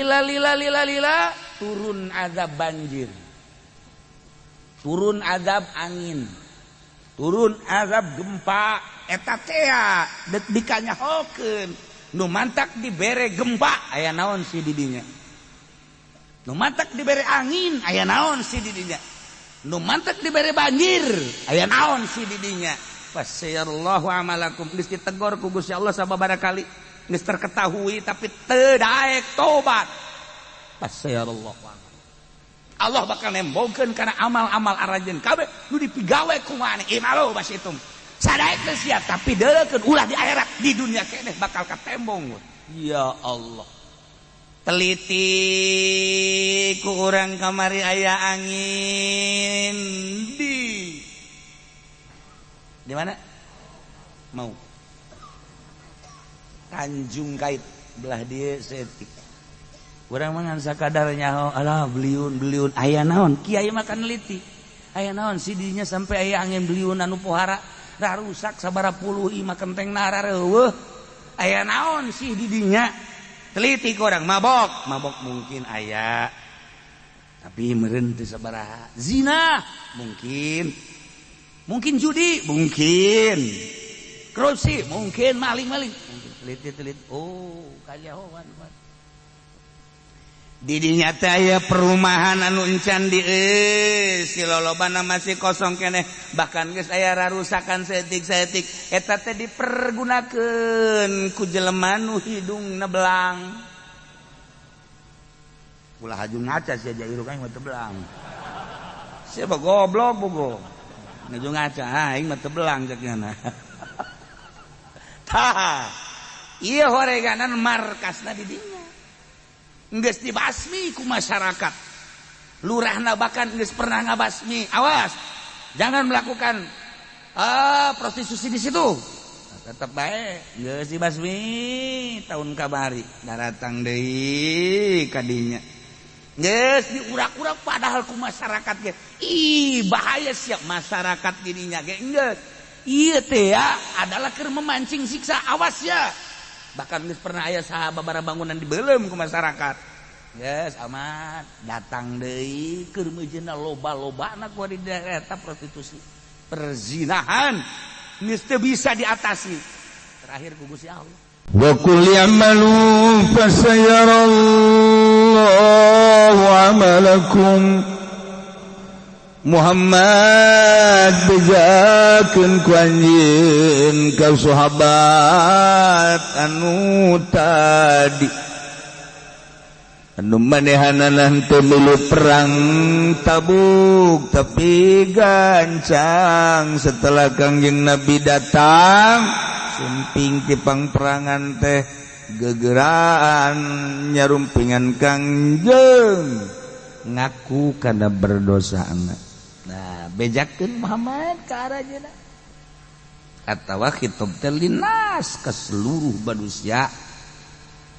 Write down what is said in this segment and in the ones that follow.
lila turun azab banjir, turun azab angin, turun azab gempa. Eta teh dikanyahokeun nu mantak dibere gempa aya naon si didinya, nu mantak dibere angin aya naon si didinya, nu mantak dibere banjir aya naon si didinya. Fasyarallahu amalakum, geus ditegor ku Gusti Allah sababaraha kali, geus terketahui tapi teu daek tobat. Fasyarallahu Allah bakal nembongkeun kana amal-amal arajeun kabeh nu dipigawe ku maneh. Imalo bas itu sadaek teh sia tapi deukeun ulah di akhirat, di dunia keneh bakal katembong. Ya Allah, teliti ku urang kamari aya angin di mana? Mau Tanjung Kait belah dieu setik. Urang mah ngan sakadar nyaho, alah beliun aya naon? Kiai mah kan neliti. Aya naon si dinya sampai aya angin beliun anu pohara dah rusak sabaraha puluh imah kenteng nara reueuh. Aya naon sih di dinya? Teliti ku urang, mabok mungkin aya. Tapi meureun teu sabaraha. Zina mungkin judi, mungkin korupsi, mungkin maling, mungkin teliti. Oh, kajahoan. Di dinya teh aya perumahan anu encan dieu, si lolobana masih kosong keneh, bahkan geus aya rarusakan setik. Eta teh dipergunakeun ku jelema nu hidungna belang. Ulah haju ngaca sia jairu kan mah teu belang. Sia mah goblok bogo. Ngaju ngaca aing mah teu belang ceukna. Tah, ieu horeganan markasna di dinya. Geus dibasmi ku masyarakat. Lurahna bahkan geus pernah ngabasmi. Awas, jangan melakukan prostitusi di situ. Nah, tetep bae geus dibasmi tahun kabari. Daratang deui ka dinya. Geus diurak-urak padahal ku masyarakat ge. Ih, bahaya siap masyarakat di dinya ge. Geus. Ieu teh ya adalah keur memancing siksa. Awas ya. Bahkan geus pernah aya sababaraha bangunan dibeulem ku masyarakat. Geus amat datang deui keur meujeuna loba-lobana ku di daerah eta prostitusi. Perzinahan geus teu bisa diatasi. Terakhir ku Gusti Allah. Wa qul ya'malu fasayarallahu 'amalakum. Muhammad bejakeun ku anjeun ka sahabat anu tadi anu manehanana teu milu perang Tabuk tapi gancang setelah Kangjeng Nabi datang sumping ti pangperangan teh gegeraan nyarumpingan Kangjeng ngaku kana berdosaana. Nah, bejakeun Muhammad ka arajeuna. Atawa khitab teh linas ka seluruh manusia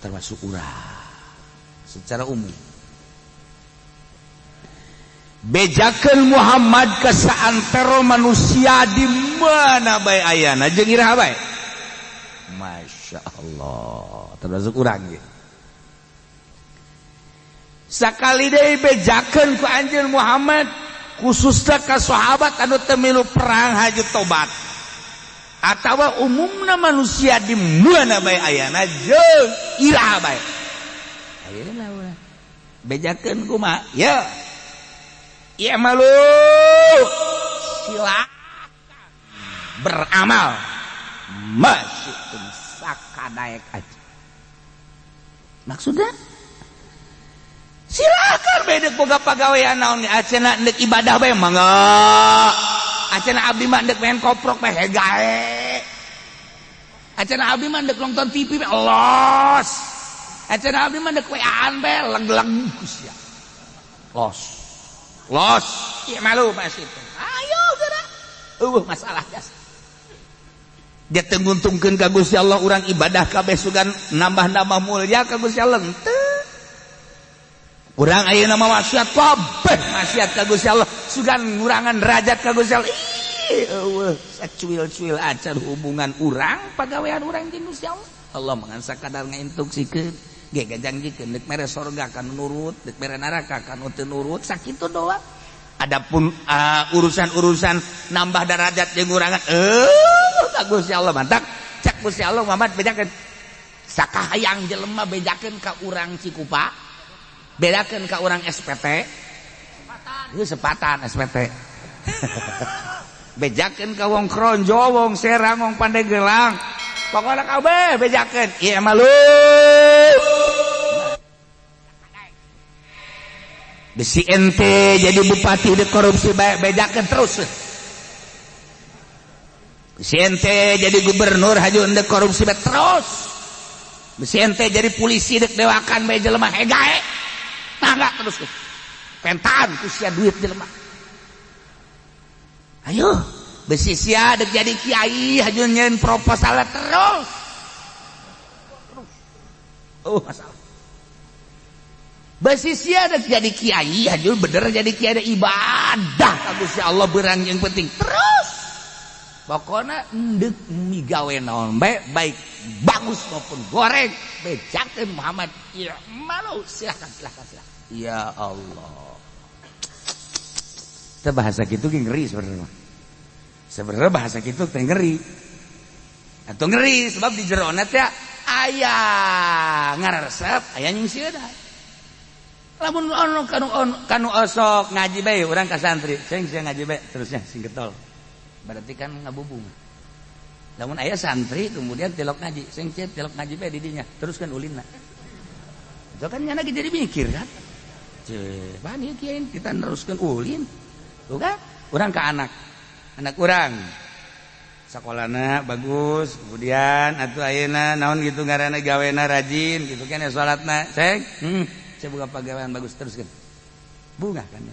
termasuk urang secara umum. Bejakeun Muhammad ka saantero manusia di mana bae ayana jeung iraha bae. Masya Allah, termasuk urang ge. Sakali deui bejakeun ku anjeun Muhammad khususna ka sahabat anu teu milu perang haju tobat atawa umumna manusia di mana bae ayana jeung iraha bae. Ayeuna urang bejakeun kumaha? Ya. Ya malu silakan beramal masih sakadaek aja. Maksudnya silakan bedek boga pagawean naon acenna neuk ibadah bae mangga. Acenna abdi mah neuk main koprok bae gae. Acenna abdi mah neuk nonton TV bae los. Acenna abdi mah neuk weaan bae leg-leg sia. Los. Ieu malu pas itu. Ayo geura. Masalah jas. Dia teu nguntungkeun ka Gusti Allah urang ibadah kabeh sugan nambah-nambah mulya ka Gusti Allah teu. Urang ayeuna mah maksiat kabeh maksiat ka Gusti Allah sugan ngurangan derajat ka Gusti Allah. Eueuh sacuil-cuil acan hubungan urang pagawean urang jeung Gusti Allah. Allah mangan sakadar ngainstruksikeun ge jangjikeun deuk mere surga kan nurut deuk mere neraka kan teu nurut sakitu doang. Adapun urusan-urusan nambah derajat jeung urangan ka Gusti Allah mantap cak Gusti Allah Muhammad bedakeun sakahayang jelema bedakeun ka urang Cikupa bedakeun ka urang SPT ieu sepatan SPT bejakeun ka wong Kronjo wong Serang wong Pandeglang pokokna kabeh bejakeun ieu mah lu besi ente jadi bupati de korupsi bejakeun terus besi ente jadi gubernur hajun de korupsi terus besi ente jadi polisi dek dewakan bae jelema hegae nah enggak terus pentaan ku sia duit jelema ayo besi sia dek jadi kiai hajun nyeun proposal terus masalah besi sia dek jadi kiai hajun bener jadi kiai ada ibadah ka Gusti Allah beurang yang penting terus pokoknya endek migawe naon baik bagus maupun goreng bejakeun Muhammad ya malu silakan ya Allah teh bahasa kitu ge ngeri sebenarnya bahasa kitu teh ngeri atuh ngeri sebab di jerona teh aya ngaresep aya nyingsieudan lamun kanu osok ngaji bae urang ka santri sing ngaji bae terusnya sing getol berarti kan ngabubung lamun aya santri kemudian tilok ngaji sing tilok ngaji bae di dinya teruskan ulinna itu kan nya lagi jadi mikir kan bani kieu kita neruskeun ulin tuh kan urang ka anak urang sakolana bagus kemudian atuh ayeuna naon gitu ngaranna gawena rajin gitu kan ya salatna cek saya buka pegawaian bagus teruskan bunga kan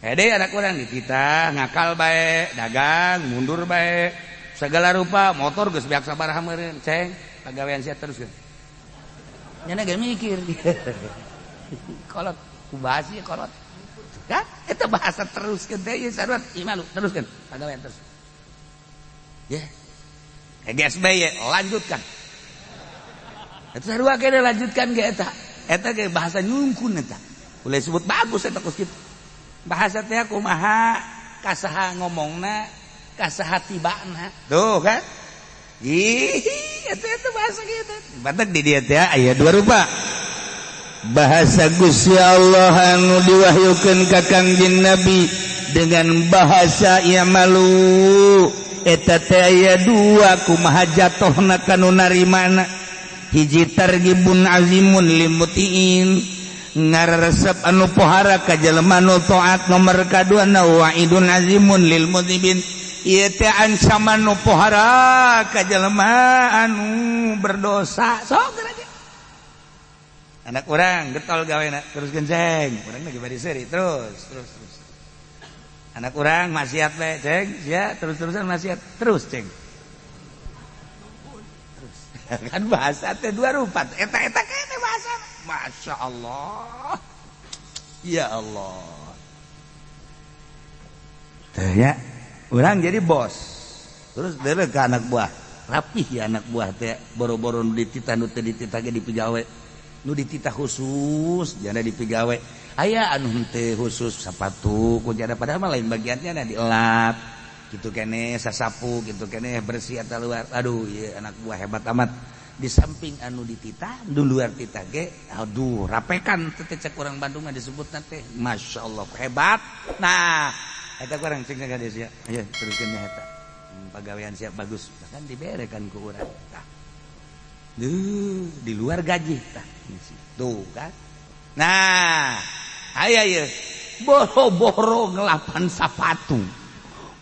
deh anak orang dititah ngakal baik dagang mundur baik segala rupa motor geus beak sabaraha meureun ceng pegawaian sia teruskan nyana ge mikir kolot kubahas ieu kolot kan eta bahasa teruskeun teh ieu sarua imalu teruskan pegawaian terus ya GSB ya lanjutkan eta sarua kene lanjutkan ge eta ge bahasa nyungkun eta boleh sebut bagus eta kus kitu bahasa teh kumaha kasaha ngomongna kasaha tibana tuh kan ih eta bahasa kitu batek di dieu teh aya dua rupa bahasa Gusti Allah anu diwahyukeun ka Kangjeng Nabi dengan bahasa ieu malu eta teh aya dua kumaha jatohna kanu narimana hiji targibun azimun limutiin ngaresep anu pohara ka jelema nu taat nomor kadua na wa'idun azimun lil mudhibin ieu teh ancaman nu pohara ka jelema anu berdosa sok geura anak urang getol gawena teruskeun ceng urang lagi bari seuri terus anak urang maksiat bae ceng sia terus-terusan maksiat terus ceng kan bahasa teh dua rupa eta kene bahasa Masya Allah ya Allah teh ya urang jadi bos terus dewe ke anak buah rapih ya anak buah teh boro-boro nu dititah nu teu dititah ge di pigawe nu dititah khusus jana di pigawe aya anu teu khusus sapatu ku jana padahal mah lain bagiannya na dielap gitu kene sasapu gitu kene bersih atau luar aduh ya anak buah hebat amat di samping anu dititah di luar titah ge aduh rapekan teh cek orang Bandung disebut teh Masya Allah hebat nah eta kurang cek ka dia sia ayo teruskeun nya eta pagawean siap bagus bahkan diberekan ku urang tah di luar gaji tah tuh kan nah aya ieu boro-boro ngelapan sapatu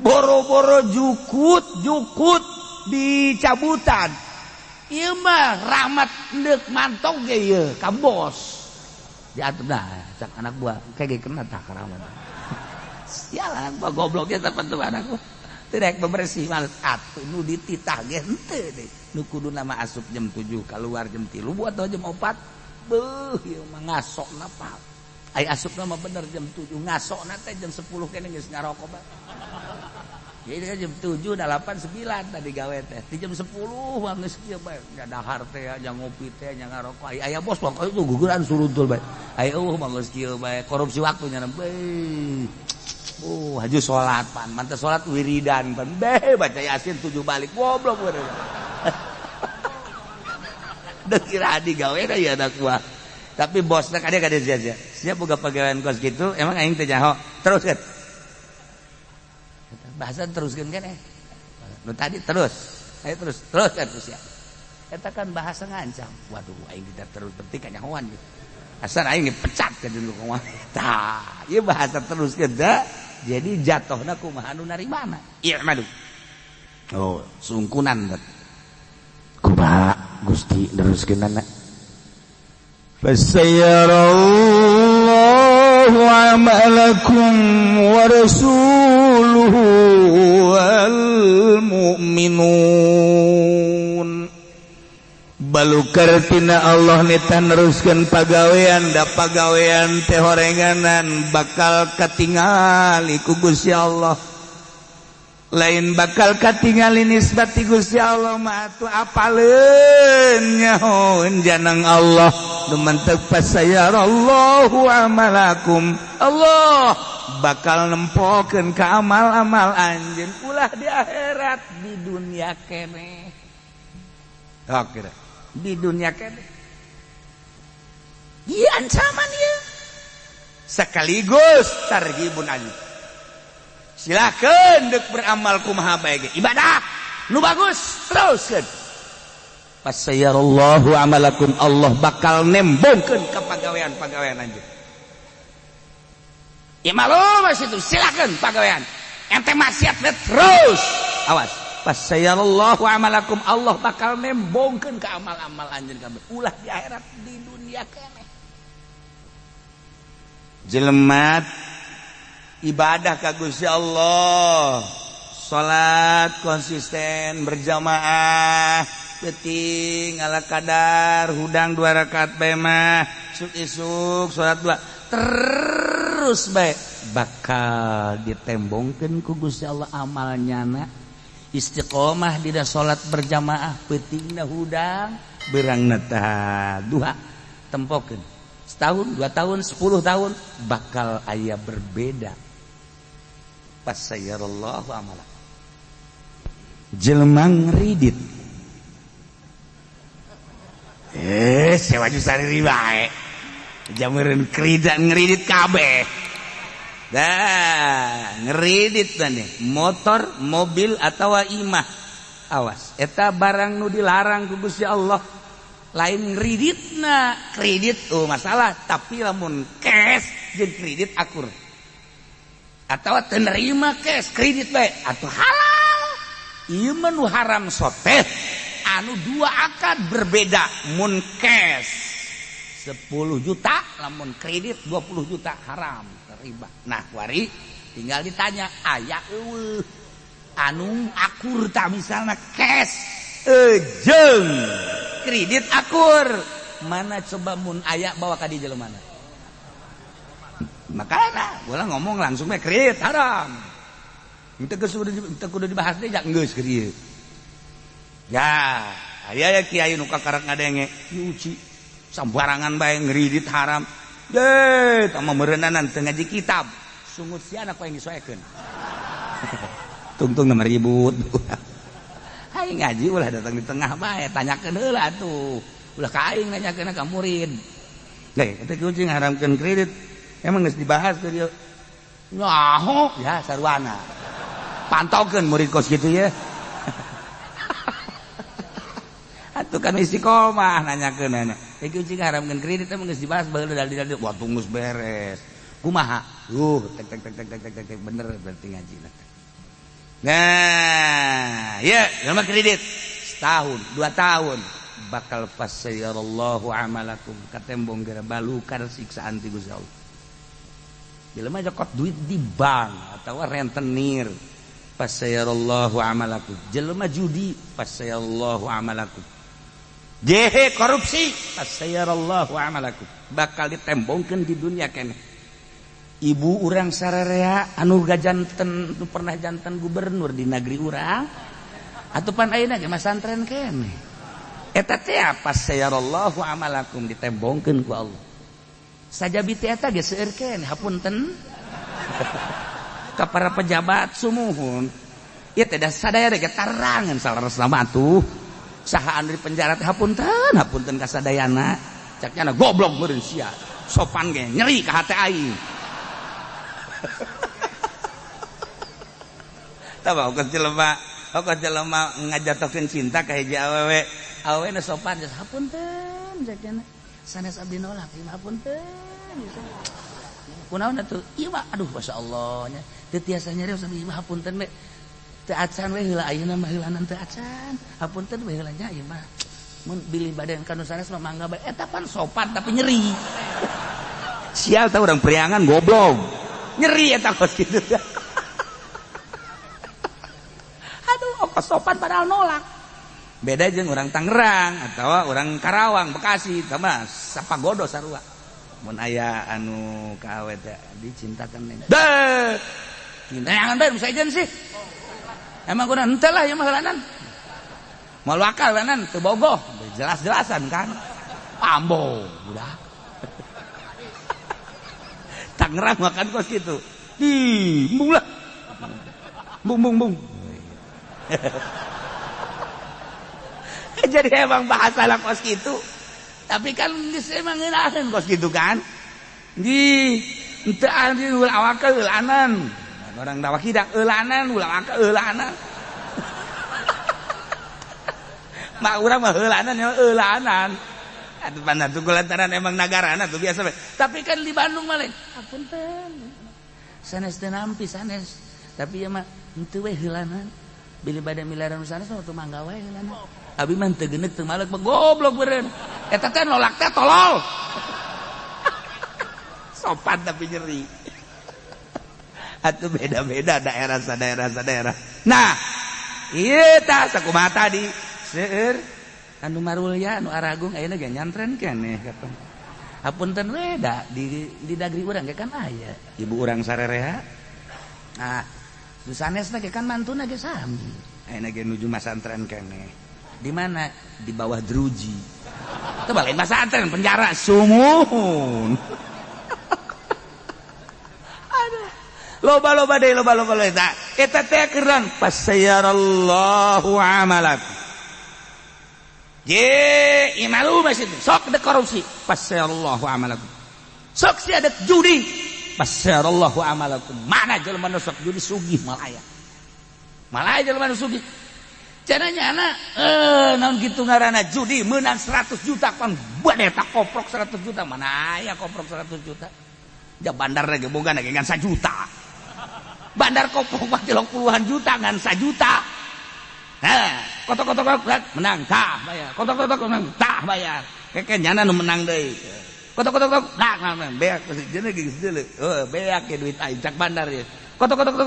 boro-boro jukut di cabutan ieu mah rahmat neuk mantong ge ieu ka bos diatur dah cak anak buah kege kena tah ka rahmat sialan gua gobloknya tepat tuh anak gua teu rek bebersih males atuh nu dititah ge henteu deui nu kudu nama asup jam 7 keluar jam 3 buat jam 4 beuh ieu mah ngasokna pa ai asupna mah bener jam 7 ngasokna teh jam 10 kene geus ngarokok bae Jadi jam 7, 8, 9 tadi gawe teh. Di jam 10 mah geus kieu bae. Nya dahar teh, nya ngopi teh, nya ngarokok. Aya bos pokoknya itu guguran suruntul bae. Aya mah geus kieu bae. Korupsi waktunya bae. Haju salat pan. Mantep salat wiridan pan. Bae baca Yasin 7 balik. Goblok bener. Da kira di gawe da ya anak gua. Tapi bosna kade jaja. Siap boga pegawaian kos gitu, emang aing teh nyaho. Teruskeun. Bahasa teruskan kan lu tadi terus ayo terus ya eta kan bahasa ngancam waduh aing kita terus berarti kanyahoan gitu asal aing dipecat ka dulu kumaha tah ieu bahasa teruskeun da jadi jatohna kumaha anu narimana iya madu oh sungkunan bet kumaha Gusti teruskeunana fasayyarallahu amalakum wa rasuluhu wal mu'minun balukar tina Allah nita neruskeun pagawean da pagawean teh horenganan bakal katingali ku Gusti Allah lain bakal katingali nisbati Gusti Allah mah atuh apaleun nyahoeun janang Allah dumanteug fasayarallahu amalakum Allah bakal nempokeun ka amal-amal anjeun ulah di akhirat di dunia keneh kira di dunia keneh ieu ancaman ieu sekaligus targhibun anjeun silakeun deuk beramal kumaha bae ge ibadah nu bagus teruskeun fasayarallahu amalakum Allah bakal nembongkeun ka pagawean-pagawean anjeun ya malu mas itu silakan pagawean ente maksiat terus awas fasayarallahu amalakum Allah bakal nembongkeun ka amal-amal anjeun kabeh ulah di akhirat di dunia keneh jelema ibadah ka Gusti Allah salat konsisten berjamaah penting ala kadar hudang 2 rakaat bae mah isuk salat 2 terus bae bakal ditembongkeun ku Gusti Allah amalnyana istiqomah dina salat berjamaah pentingna hudang beurangna tah duha tempokeun setahun 2 tahun 10 tahun bakal aya berbeda fasayarallahu amala jelema ngridit sewa jusari bae jamureun ngridit kabeh dah ngridit teh motor mobil atawa imah awas eta barang nu dilarang ku Gusti Allah lain ngriditna kredit masalah tapi lamun cash jeung kredit akur atawa teu nerima cash kredit bae atuh halal ieu mah nu haram soteh anu 2 akad berbeda mun cash 10 juta lamun kredit 20 juta haram riba nah wari tinggal ditanya aya eueuh anu akur ta misalna cash jeung kredit akur mana coba mun aya bawa ka di jelema makana ulah ngomong langsung we kredit haram henteu kudu dibahas deui jak geus keur ieu ya aya kiai nu kakarek ngadenge nyuci sambarangan bae ngridit haram ye tama meureunanan teu ngaji kitab sungut siana ku yang disoekeun tungtung nomor ribut hai ngaji ulah datang di tengah bae tanyakeun heula atuh ulah ka aing nanyakeun ka murid ge eta kucing haramkeun kredit emang geus dibahas keur ieu nyaho ya sarwana pantaukeun murid kos kitu ya atuh kan istiqomah nanyakeun eta kucing haramkeun kredit emang geus dibahas baheula dalil-dalil wah tunggus beres kumaha tek bener berarti ngajina nah ya sama kredit setahun 2 tahun bakal fasayarallahu amalakum katembong gara balukar siksaan ti Gusti Allah jelema jokot duit di bank atawa rentenir fasayarallahu amalakum jelema judi fasayarallahu amalakum jehe korupsi fasayarallahu amalakum bakal ditembongkeun di dunia keneh ibu urang sararea anu gajanten pernah jantan gubernur di negeri urang atupan ayeuna ge masantren kene eta teh apa sayarallahu amalakum ditembongkeun ku Allah sajabi teh eta ge seueur kene hapunten ka para pejabat sumuhun ieu teh da sadaya ge tarangan salaresna mah atuh saha anu di penjara teh hapunten ka sadayana caknya goblok meureun sia sopan ge nyeri ka hate aing tah kok jelema ngajatokeun cinta ka hiji awewe na sopan geus hapunten caknya sanes abdi nolak ieu hapunten kunaon atuh ieu mah aduh masyaallah nya teu tiasa nyarios ieu mah hapunten we teu acan we heula ayeuna mah heulanan teu acan hapunten we heula nya ieu mah mun bilih badan kanu sanes mah mangga bae eta pan sopan tapi nyeri sial tah urang priangan goblok nyeri eta kos kitu aduh ongkos sopan padahal nolak beda jeung urang Tangerang atawa urang Karawang Bekasi tah mah sapagodo sarua mun aya anu ka awet dicintakan neng deh cintaangan bae saejeun sih emang kunaon henteu lah ieu mah heulanan moal wakal wenan teu bogoh jelas-jelasan kan ambo budak Tangerang makan kos gitu di bung lah bung jadi emang bahasa lah kos gitu tapi kan emang ngeunaheun kos gitu kan di henteu anjeun ulah awaka eulanan orang dawa hidak eulanan ulah awaka eulanan mak urang mah heulanan ya eulanan atuh pan atuh kulantaran emang nagarana tuh biasa we tapi kan di Bandung mah lain apunten sanes teu nampi sanes tapi ya mah henteu we heulanan bilih bade milaran sanes mah tuh mangga wae heulanan abi mah teu geuneuk teu malek mah goblok beureun eta teh nolak teh tolol sopan tapi nyeri atuh beda-beda daerah sadaerah nah ieu tah sakumaha tadi seueur anu marulya anu aragung ayeuna ge nyantren keneh kapan hapunten we da di dagri urang ge kan aya ibu urang sarerea nah sanesna ge kan mantuna ge sami ayeuna ge nuju masantren keneh di mana di bawah druji teu balain masantren penjara sumuhun aduh loba-loba deui loba-loba eta teh keureun pasayarallahu amalakum je imalu masih sok ada korupsi pasarallahu amalakum sok si ada judi pasarallahu amalakum mana jelema nu sok judi sugih malaya jelema nu sugih cenanya anak naon kitu ngaranna judi menang 100 juta kan bade tak koprok 100 juta mana aya koprok 100 juta ja bandar ge boga ge ngan 1 juta bandar koprok mah 30-an juta ngan 1 juta nah kotok-kotok menang tah bayar kotok-kotok menang tah bayar kekenyana nu menang deui kotok-kotok nah beak jeuna geus deuleu beak ke duit aing cak bandar ye kotok-kotok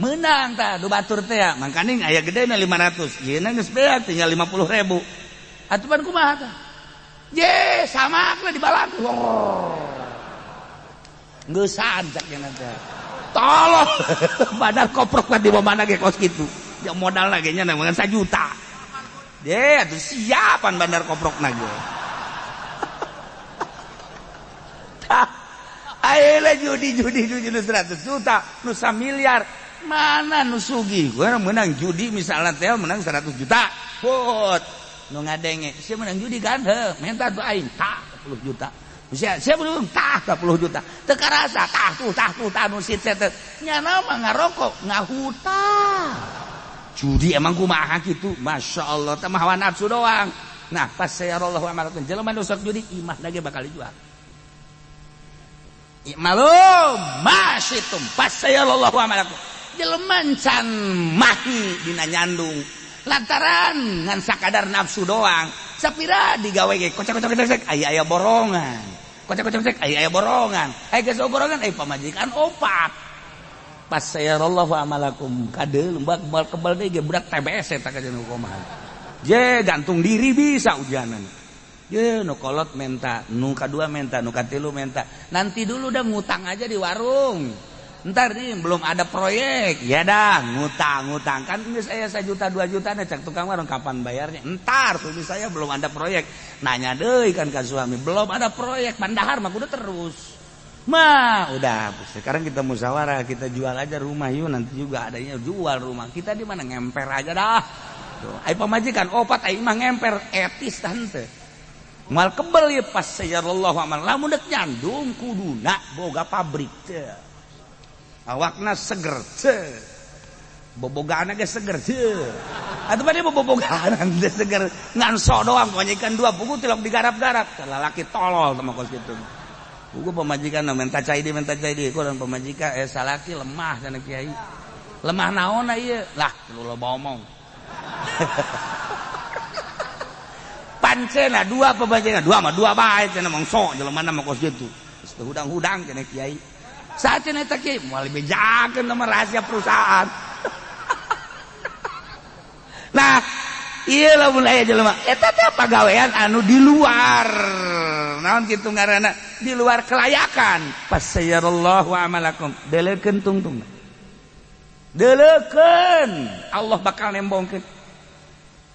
menang tah du batur teh mangkaning aya gedena 500 yeuna geus beak tinggal 50.000 atuh pan kumaha tah ye samak we dibalang geusan cak yeuna teh tolong bandar koprok di mana ge kos kitu ya modal lagi nya dengan 1 juta deh atuh siapan bandar koprok nage ayeuna judi 100 juta nu 1 miliar mana nu sugih gua menang judi misalnya teh menang 100 juta put nu ngadenge sia menang judi kan heuh menta tuh aing tah 10 juta sia belum tah 10 juta teu karasa tah nu sitet nya mah ngarokok ngahutang judi emang kumaha kitu masyaallah teh mah hawa nafsu doang nah pas sayarallahu amalakum jelema nu sok judi imah lagi bakal dijual imalum masyitum pas sayarallahu amalakum jelema can mahi dina nyandung lantaran ngan sakadar nafsu doang sapira digawe ge kocak-kocak aya borongan kocak-kocak aya borongan aya geus borongan pamajikan opat pas sayarallahu amalakum kadeul bal kebal deui ge budak TBS eta ka jeung kumaha je gantung diri bisa ujianan Ye, nu kolot menta, nu kadua menta, nu katilu menta. Nanti dulu udah ngutang aja di warung. Ntar nih belum ada proyek, ya dah ngutang kan ini saya 1 juta 2 juta nah cak tukang warung kapan bayarnya? Ntar tuh saya belum ada proyek, nanya deh kan ke suami belum ada proyek, pandahar mah udah terus. Mah udah sekarang kita musyawarah kita jual aja rumah yuk nanti juga adanya jual rumah kita di mana ngemper aja dah. Tuh, ai pamajikan opat ai mah ngemper etis tante. Mal kebel ya pas sayarallahu amal lamun dek nyandung kuduna boga pabrik teh. Awakna seger teh. Bobogaan ge seger teh. Atuh bade bobogaan teh seger ngan sok doang pamajikan 2 pugu tilok digarap-garap. Lalaki tolol sama kos kitu. Pugu pamajikan minta cai di kurang pamajikan salaki lemah cenah kiai. Lemah naon ieu? Lah lu loba omong. Pancena 2 pamajikan 2 mah 2 bae cenah mong sok jelema mah kos kitu. Geus hudang-hudang cenah kiai. Saat ini tak kiai mau lebih jaga nama rahasia perusahaan. Nah, iya lah mulai jelema. Eta teh pagawean anu di luar. Naon kitu ngaranna? Di luar kelayakan. Pasayarallahu amalakum. Delekeun tungtung. Delekeun. Allah bakal nembongkeun.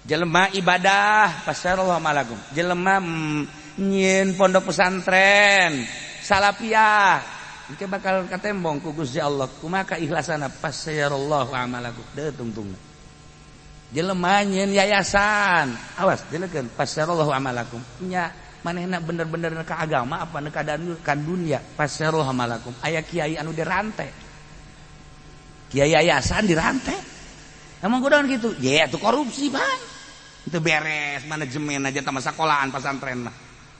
Jelema ibadah pasayarallahu amalakum. Jelema nyieun pondok pesantren, salafiyah. Engke bakal katembong ku Gusti Allah kumaha ikhlasanna pasayarallahu amalakum deu tungtung jelema nyeun yayasan awas delekeun pasayarallahu amalakum nya manehna bener-bener ka agama apa ka dunia pasayarallahu amalakum aya kiai anu dirantai kiai yayasan dirantai emang kudaon kitu ya atuh korupsi bang itu beres manajemen aja tama sekolahan pesantren mah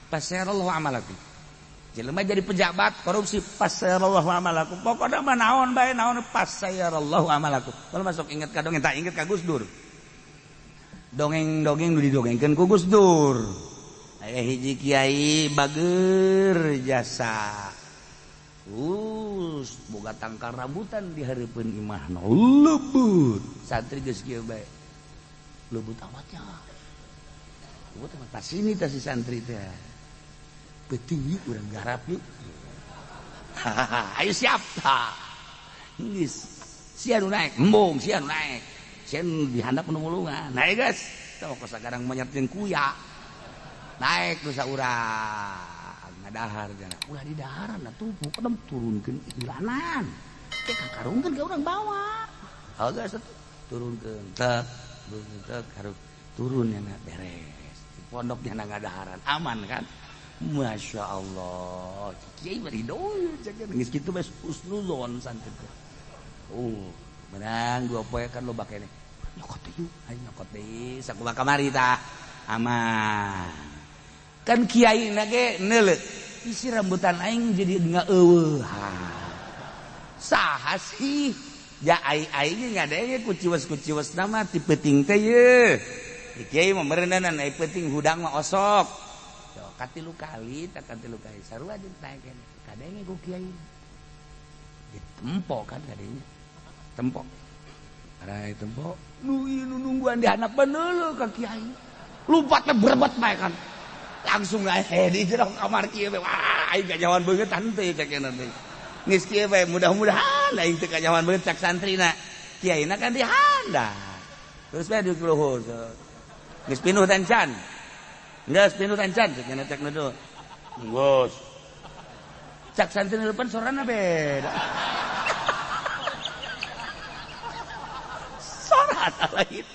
pasayarallahu amalakum jelema jadi pejabat korupsi pasayarallahu amalakum pokokna mah naon bae naon pasayarallahu amalakum kalau masuk inget ka dongeng tak inget ka Gus Dur dongeng-dongeng nu didongengkeun ku Gus Dur aya hiji kiai bageur jasa boga tangkal rambutan di hareupeun imahna lembut santri geus kieu bae lembut amatnya lembut amat tas ini tas si santri teh penting yuk urang garap yuk ayo siap geus sia nu naek embung sia nu naek sia nu dihandap nu mulungan naik guys tong kos sagarang monyet jeung kuya naek nu saurang ngadahar cenah ulah di daharan atuh pokona turunkeun ilanan teh kakarungkeun ka urang bawa geus turunkeun tek hareup turun nya beres di pondok nya ngadaharan aman kan. Masya Allah kiai bari dong geus kitu bae husnuzon santri menang 2 poe kan loba keneh nyokot yuk ayo nyokot deui sakumaha kamari tah aman kan kiai na ge neuleut isi rambutan aing jadi ngaeueuh saha sih ya ai ge ngadenge ku ciwes-ciwesna mah ti peuting teh ye kiai mah meureuneunan ai peuting hudang mah osok katilu kali sarua jeung taeken kadenge ku kiai ditempo kan kadenge tempo arai tempo nu nungguan dihandap beneul ka kiai lupa teh berebet bae kan langsung ae di jero kamar kieu we wah aing kajawan beungeut teh cekena teh geus kieu we mudah-mudahan aing teh kajawan beungeut cak santrina kiaina kan dihandap terus bae di luhur geus pinuh tancan geus pinuh tancan cenah cek nu geus cak santri depan sorana beda sorana lain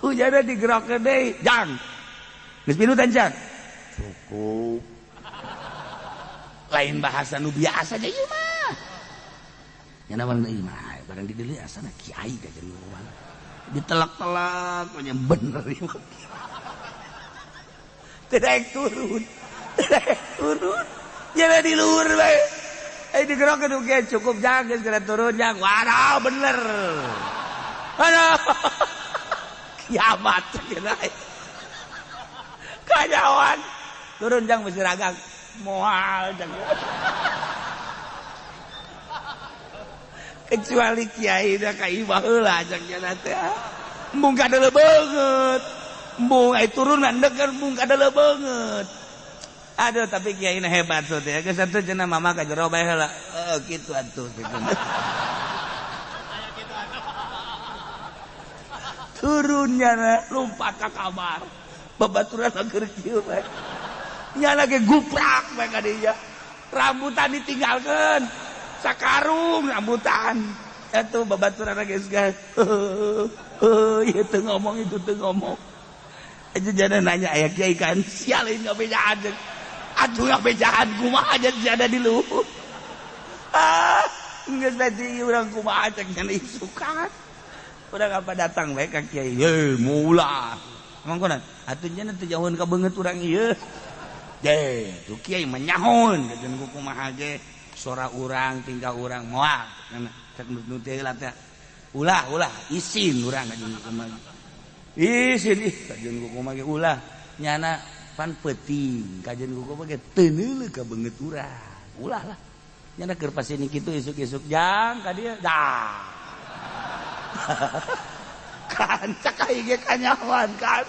hujana digerakkeun deui jang geus pinuh tancan cukup lain bahasa nu biasa aja ieu mah nya naon ieu mah barang di dieu asana kiai ka jeung urang ditelak-telak nya bener ieu Tidak turun jangan di luar bae digerokeun oge cukup jangan geus turun jang waduh bener aduh kiamat cenah kajawan turun jang mesti ragang moal jang kecuali kiai da ka imah heula jang cenah teh embung kadeuleuk beungeut Embung ai turun mandek kan embung kadala banget. Aduh tapi kiai na hebat tuh ya. Geus atuh cenah mama ka jero bae heula. Kitu atuh gitu. Turunnya lompat ka kamar. Babaturan keur kieu bae. Nyana ge guprak bae ka dieu. Rambutan ditinggalkeun. Sakarung rambutan. Atuh babaturan geus gas. Ieu teu ngomong itu teu ngomong. Aja jana nanya aya kiai kan sial ini ngabejaan. Aduh ngabejaan kumaha aja jana di luhur. Geus tadi urang kumaha cek jana isukan. Urang apa datang bae ka kiai. Ye mula. Mangkona atuh jana teu jauheun ka beungeut urang ieu. Deh, tuh kiai menyahun kajen kumaha ge sora urang tingkah urang moal. Cek nu teh heula teh. Ulah isin urang kajen kumaha. Isin kajen kumaha ge ulah nyana pan peuting kajen kumaha ge teu neuleuh ka beungeut urang. Ulah lah. Nyana keur pasini kitu isuk-isuk jang ka dieu. Dah. Kan cak aing ge kanyawan kan.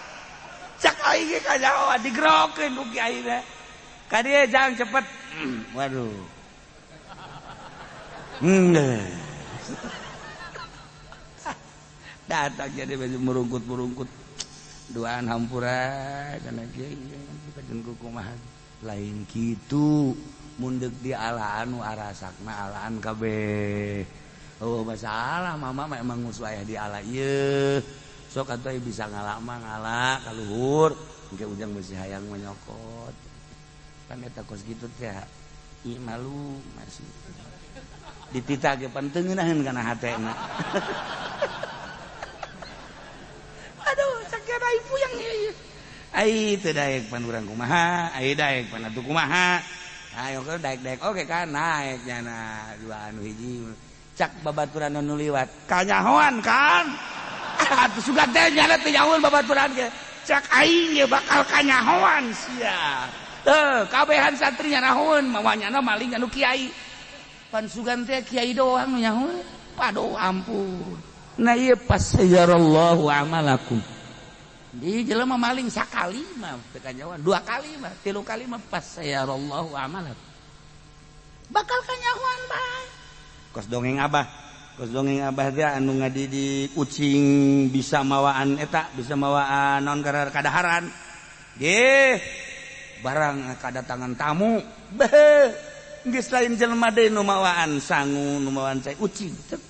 Cak aing ge kanyawan digerokeun ku kiai teh. Ka dieu jang cepet. Waduh. Datang jadi baju merungkut duaan hampura kana kiai kajen kumaha lain kitu mundek di alaan nu arasakna alaan kabeh. Oh masalah mama emang musuh aya di ala ieu. Sok atuh bisa ngalak mah ngalak ka luhur engke ujang besi hayang menyokot. Kan eta kos kitu teh i malu masih. Ditita ge pan teu ngeunaheun kana hatena. Aduh sakieu ibu yang ieu. Ai teu daek pan urang kumaha, ai daek pan atuh kumaha. Ayo ke daek-daek oke kan naek nyana dua anu hiji. Cak babaturan nu liwat kanyahoan kan. Atuh sugan teh nyana teu nyahoan babaturan ge. Cak aing ge bakal kanyahoan sia. Kabehan santri nyanahoan mawanyana maling anu kiai. Pan sugan teh kiai doang nu nyahoan. Padoh ampun. Nah ieu pasayarallahu amalakum. Di jelema maling sakali mah teu kanyahoan, dua kali mah, tilu kali mah pasayarallahu amalakum. Bakal kanyahoan bae. Kos dongeng abah teh anu ngadidik ucing bisa mawaan eta, bisa mawaan naon kadaharan. Ge barang kadatangan tamu, beh geus lain jelema deui nu mawaan sangu, nu mawaan cai ucing. Tek.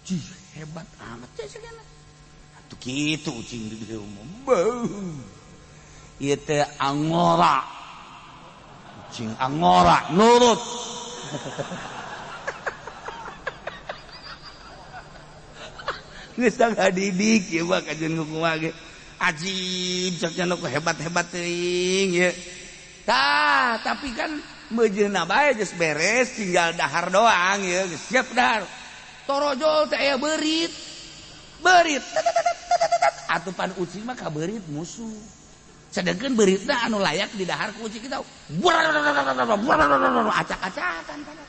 Jih, hebat amat teh sagana. Atuh kitu ucing di dieu mah. Beuh. Ieu teh angora. Ucing angora nurut. Geus ngadidik ieu mah kajen kumaha ge. Ajib cek cenah hebat-hebat teuing ieu. Tah, tapi kan meujeuhna bae geus beres tinggal dahar doang ieu, geus siap dahar. Torojol teh aya beurit. Atuh pan ucing mah ka beurit musuh. Sedengkeun beuritna anu layak di dahar ku ucing kita. Acak-acakan kana.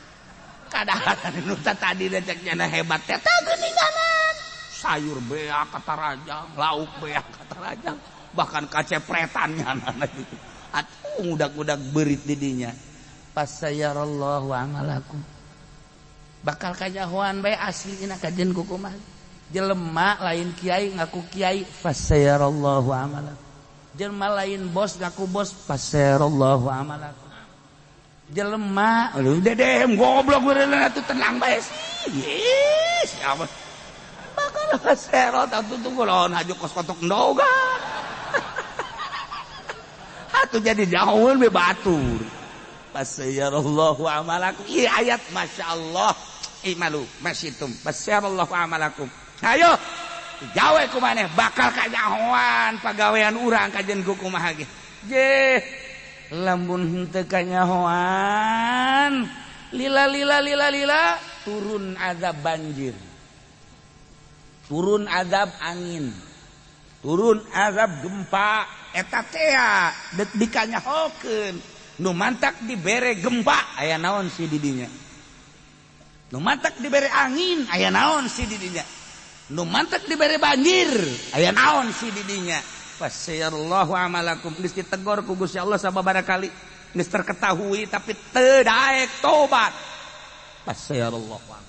Kadaharan nu tadi cek cenah hebat teh tah geuninganan. Sayur beak kata rajang, lauk beak kata rajang, bahkan kacepretan nyana gitu. Atuh ngudag-ngudag beurit di dinya. Pasayarallahu amalakum. Bakal kanyahoan bae aslina kajen kumaha. Jelema lain kiai ngaku kiai fasayarallahu amalakum. Jelema lain bos ngaku bos fasayarallahu amalakum. Jelema aduh dedem goblok beureunan atuh tenang bae sih. Siapa bakal faserot atuh tunggu lawan haju kos kotok ndoga. Atuh jadi jauheun be batur. Fasayarallahu amalakum. Ieu ayat masyaallah. Imalu masyitum fasayarallahu amalakum. Ayo gawe kumaneh bakal kanyahoan pagawean urang kajen kumaha ge. Ge lamun henteu kanyahoan lila turun azab banjir. Turun azab angin. Turun azab gempa eta teh dikanyahokeun. Nu mantak dibere gempa aya naon si di dinya. Nu mantak dibere angin aya naon si di dinya. nu mantek dibere banjir aya naon si didinya fasayallahu amalakum geus ditegor ku Gusti Allah sababaraha kali geus terketahui tapi teu daek tobat fasayallahu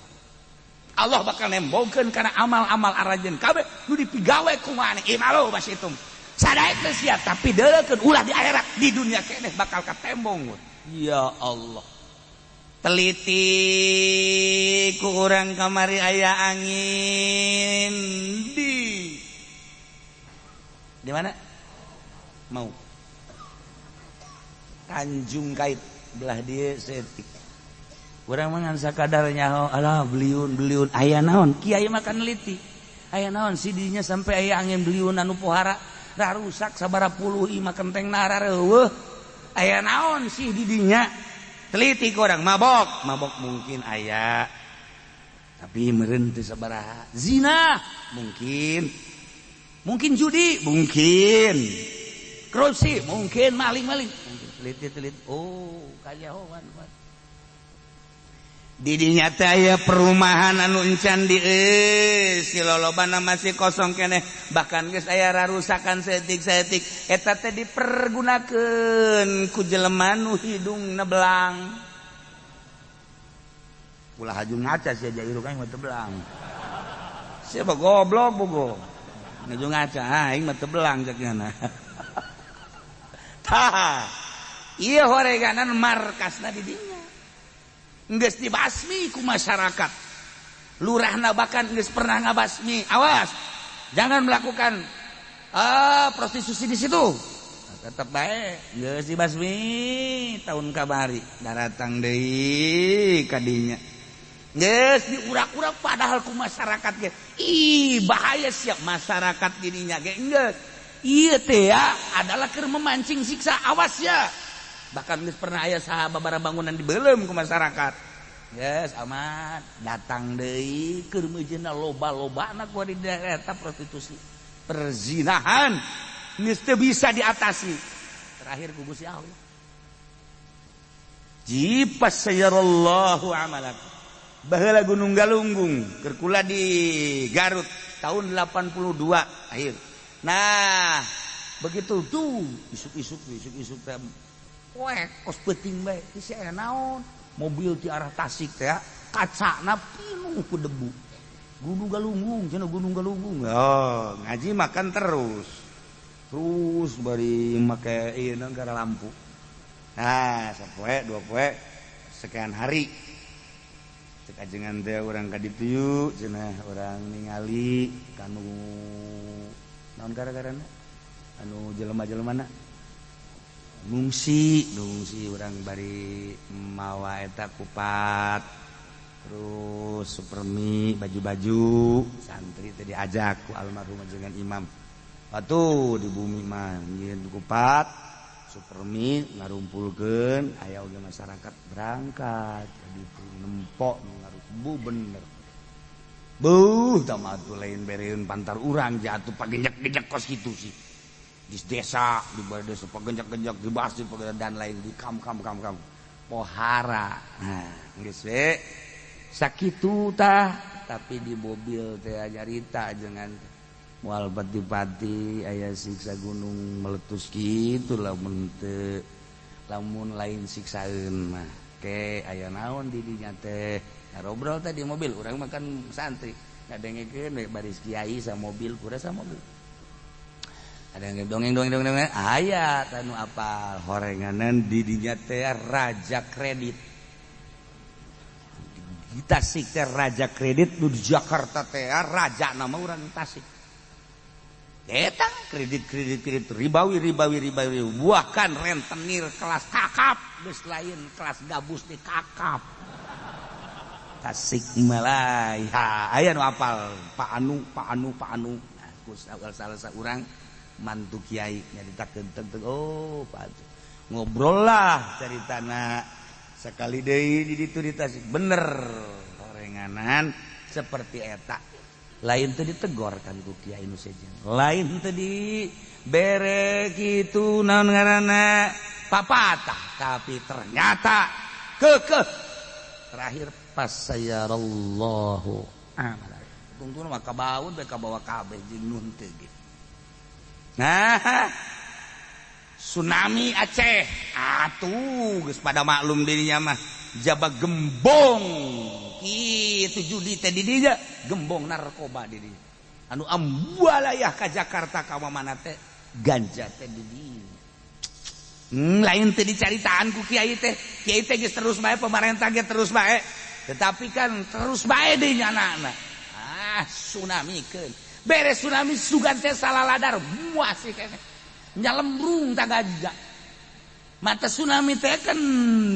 Allah bakal nembongkeun kana amal-amal arajeun kabeh nu dipigawe ku maneh imalo basitum sadaek teh sia tapi deulekeun ulah di akhirat di dunia keneh bakal katembong ya Allah teliti ku urang kamari aya angin di mana mau Tanjung Kait belah dieu setik urang mah ngan sakadar nyaho alah beliun aya naon kiai makan neliti aya naon si dinya sampai aya angin beliun anu pohara dah rusak sabaraha puluh imah kenteng narareueuh aya naon sih didinya teliti ku orang mabok mungkin aya tapi meureun teu sabaraha zina mungkin judi mungkin korupsi mungkin maling mungkin teliti oh kalyahoan didinya teh aya perumahan anu encan di si lolobana masih kosong keneh bahkan geus aya rarusakan saeutik eta teh dipergunakeun ku jelema nu hidungna belang ulah haju ngaca sia jairu kan mah teu belang sia mah goblok bogo haju ngaca aing mah teu belang cekna tah ieu horeganan markasna di dinya geus dibasmi ku masyarakat lurahna bahkan geus pernah ngabasmi awas jangan melakukan prostitusi di situ tetep bae geus dibasmi tahun kamari daratang deui ka dinya geus diurak-urak padahal ku masyarakat ge bahaya siap masyarakat dirinya ge geus ieu teh ya adalah keur memancing siksa awas ya bahkan geus pernah aya sababaraha bangunan dibeulem ku masyarakat geus aman datang deui keur meujeuna loba-lobana ku di daerah eta prostitusi perzinahan geus teu bisa diatasi terakhir ku Gusti Allah jipas sayarallahu amalakum baheula Gunung Galunggung keur kula di Garut tahun 82 akhir nah begitu tuh isuk-isuk teh kos peuting bae si aya naon mobil ti arah Tasik teh kacana pinuh ku debu Gunung Galunggung cenah Gunung Galunggung oh ngaji makan terus bari make ieu gara lampu nah sapoe dua poe sekian hari cek ajengan teh urang ka ditu yeuh cenah urang ningali kanu naon gara-garana anu jelema-jelemana ngungsi urang bari mawa eta kupat terus supermi baju-baju santri teh diajak ku almarhum ajengan imam atuh di bumi mah nyieun kupat supermi ngarumpulkeun aya oge masyarakat berangkat ditu nempok nu ngarubu bener beuh tah atuh lain bereun pantar urang jatuh pagenjek-genjek kos kitu sih di desa di bawah desa pagenjak-genjak di basir dan lain di kam pohara nah geus we sakitu tah tapi di mobil teh nyarita jangan moal pati-pati aya siksa gunung meletus kitu lamun teu lamun lain siksaeun mah ke aya naon di dinya teh ngarobrol teh di mobil urang makan santri ngadengekeun we baris kiai sa mobil pura sa mobil ada yang dongeng ayat anu apal horenganan di dinya teh raja kredit di Tasik teh raja kredit di Jakarta teh raja nama urang Tasik eta kredit ribawi buahkan rentenir kelas kakap geus lain kelas gabus di kakap Tasik Malaya aya nu apal Pak Anu nah ku salah urang mantu kiai nyaritakeun tentang oh Pak ngobrol lah caritana sekali deui di ditu di Tasik bener horenganan seperti eta lain teu ditegor kan ku kiai nu sejen lain teu di bere kitu naon ngaranna papatah tapi ternyata kekeh terakhir pasayarallahu amal tungtun maka baun bae kabawa kabeh jeung nun teu ge. Nah, tsunami Aceh atuh geus pada maklum dirinya mah jaba gembong kitu judi teh di dinya gembong narkoba di dinya anu ambualayah ka Jakarta ka mana teh ganja teh di dinya lain teh dicaritaan ku kiai teh geus terus bae pemerintah ge terus bae tetapi kan terus bae deui anak-anak tsunami keun beres tsunami sugan teh salaladar muas sih keneh nyalembrung tak ganja mata tsunami teh kan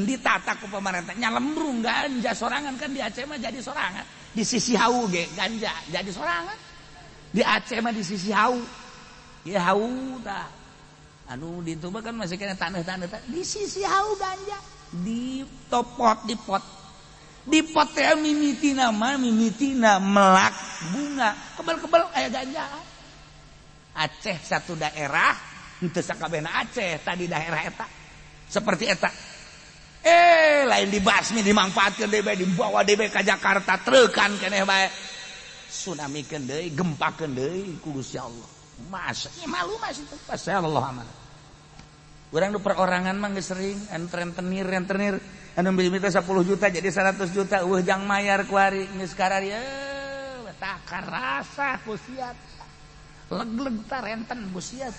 ditata ku pemerintah nyalembrung ganja sorangan kan di Aceh mah jadi sorangan di sisi hau ge ganja jadi sorangan di Aceh mah di sisi hau ya hau tah anu di itu mah kan masih kena tanah-tanah di sisi hau ganja di pot di pot teh mimitina melak bunga kebel-kebel aya ganja Aceh satu daerah henteu sakabehna Aceh tadi daerah eta seperti eta lain dibasmi dimangpaatkeun deui bae dibawa deui ka Jakarta treukan keneh bae tsunamikeun deui gempakeun deui ku Gusti Allah masa malu masih teh masyaallah aman urang nu perorangan mah geus sering anu rentenir anu minta 10 juta jadi 100 juta jang mayar ku ari geus kararieu tah karasa ku siat leg-leg tah renten ku siat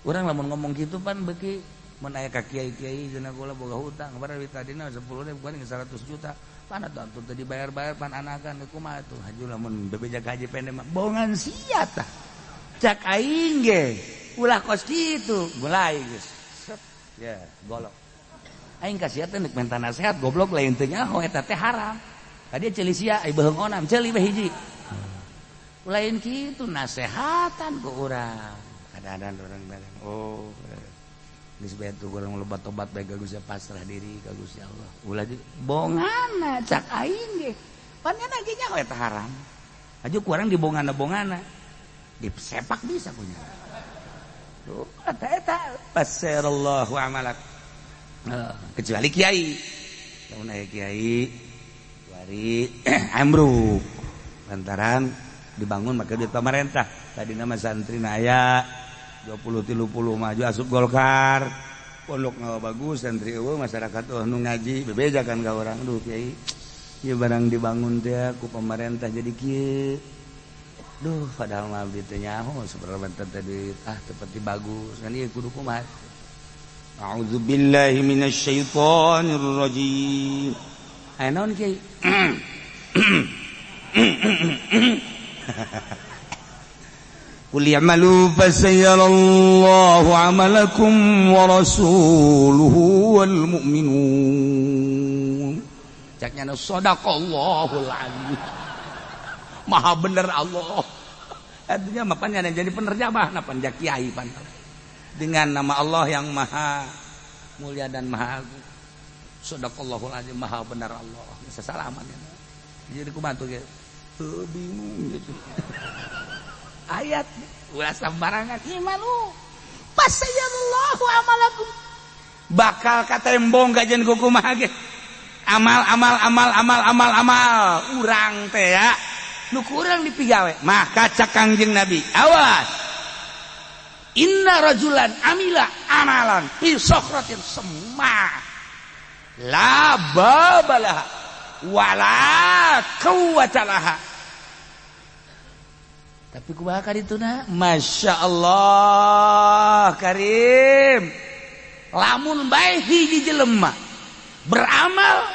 urang lamun ngomong gitu pan beuki mun aya ka kiai-kiai cenah kula boga hutang padahal duit tadina 10.000 bukan 100 juta pan atuh teu dibayar-bayar pan anakan kumaha tuh haju lamun bebejag haji pendek mah bohongan sia tah cak aing ge ulah kos kitu mulai geus ya golok aing kasiat teh neuk minta nasehat goblok lain teh nyaho eta teh haram tadi ceuli sia ai beheung onam ceuli we hiji lain kitu nasehatan ku urang kadang-kadang orang bilang geus bae tuh urang loba tobat bae ka Gusti pasrah diri ka Gusti Allah ulah bonganna cak aing ge pan nya ge nya eta haram aju ku urang dibongana disepak bisa punya tuh eta basarallahu amalak kecuali kiai lamun aya kiai wari amruk lantaran dibangun maka duit pemerintah tadi nama santri aya 20-30 maju asup Golkar pondok ngawa bagus santri eueuh masyarakat nu ngaji bebejakan ka urang duh kiai ieu barang dibangun teh ku pemerintah jadi kieu duh padahal mah abdi teh nyaho sabarang teh seperti bagus kan ieu kudu kumaha a'udzubillahi minasyaitonir rajim aya naon kiai Qul i'malu fasayarallahu 'amalakum wa rasuluhu wal mu'minun. Caknya sadaqallahul azim. Maha bener Allah. Artinya mah pan jadi penerjemah na pan kiai pan. Dengan nama Allah yang maha mulia dan maha agung. Sadaqallahul azim, maha benar Allah. Sesalaman ya. Jadi kumaha tuh bingung gitu. Ayat ulah sembarangan imanu pasayallahu amalakum bakal katembong gajen kumaha ge amal urang teh ya nu kurang dipigawe maka cak Kangjeng Nabi awas inna rajulan amila amalan fi sokratin semma la babalah wala quwwatalah tapi kumaha karituna Masya Allah Karim lamun bae hiji jelema beramal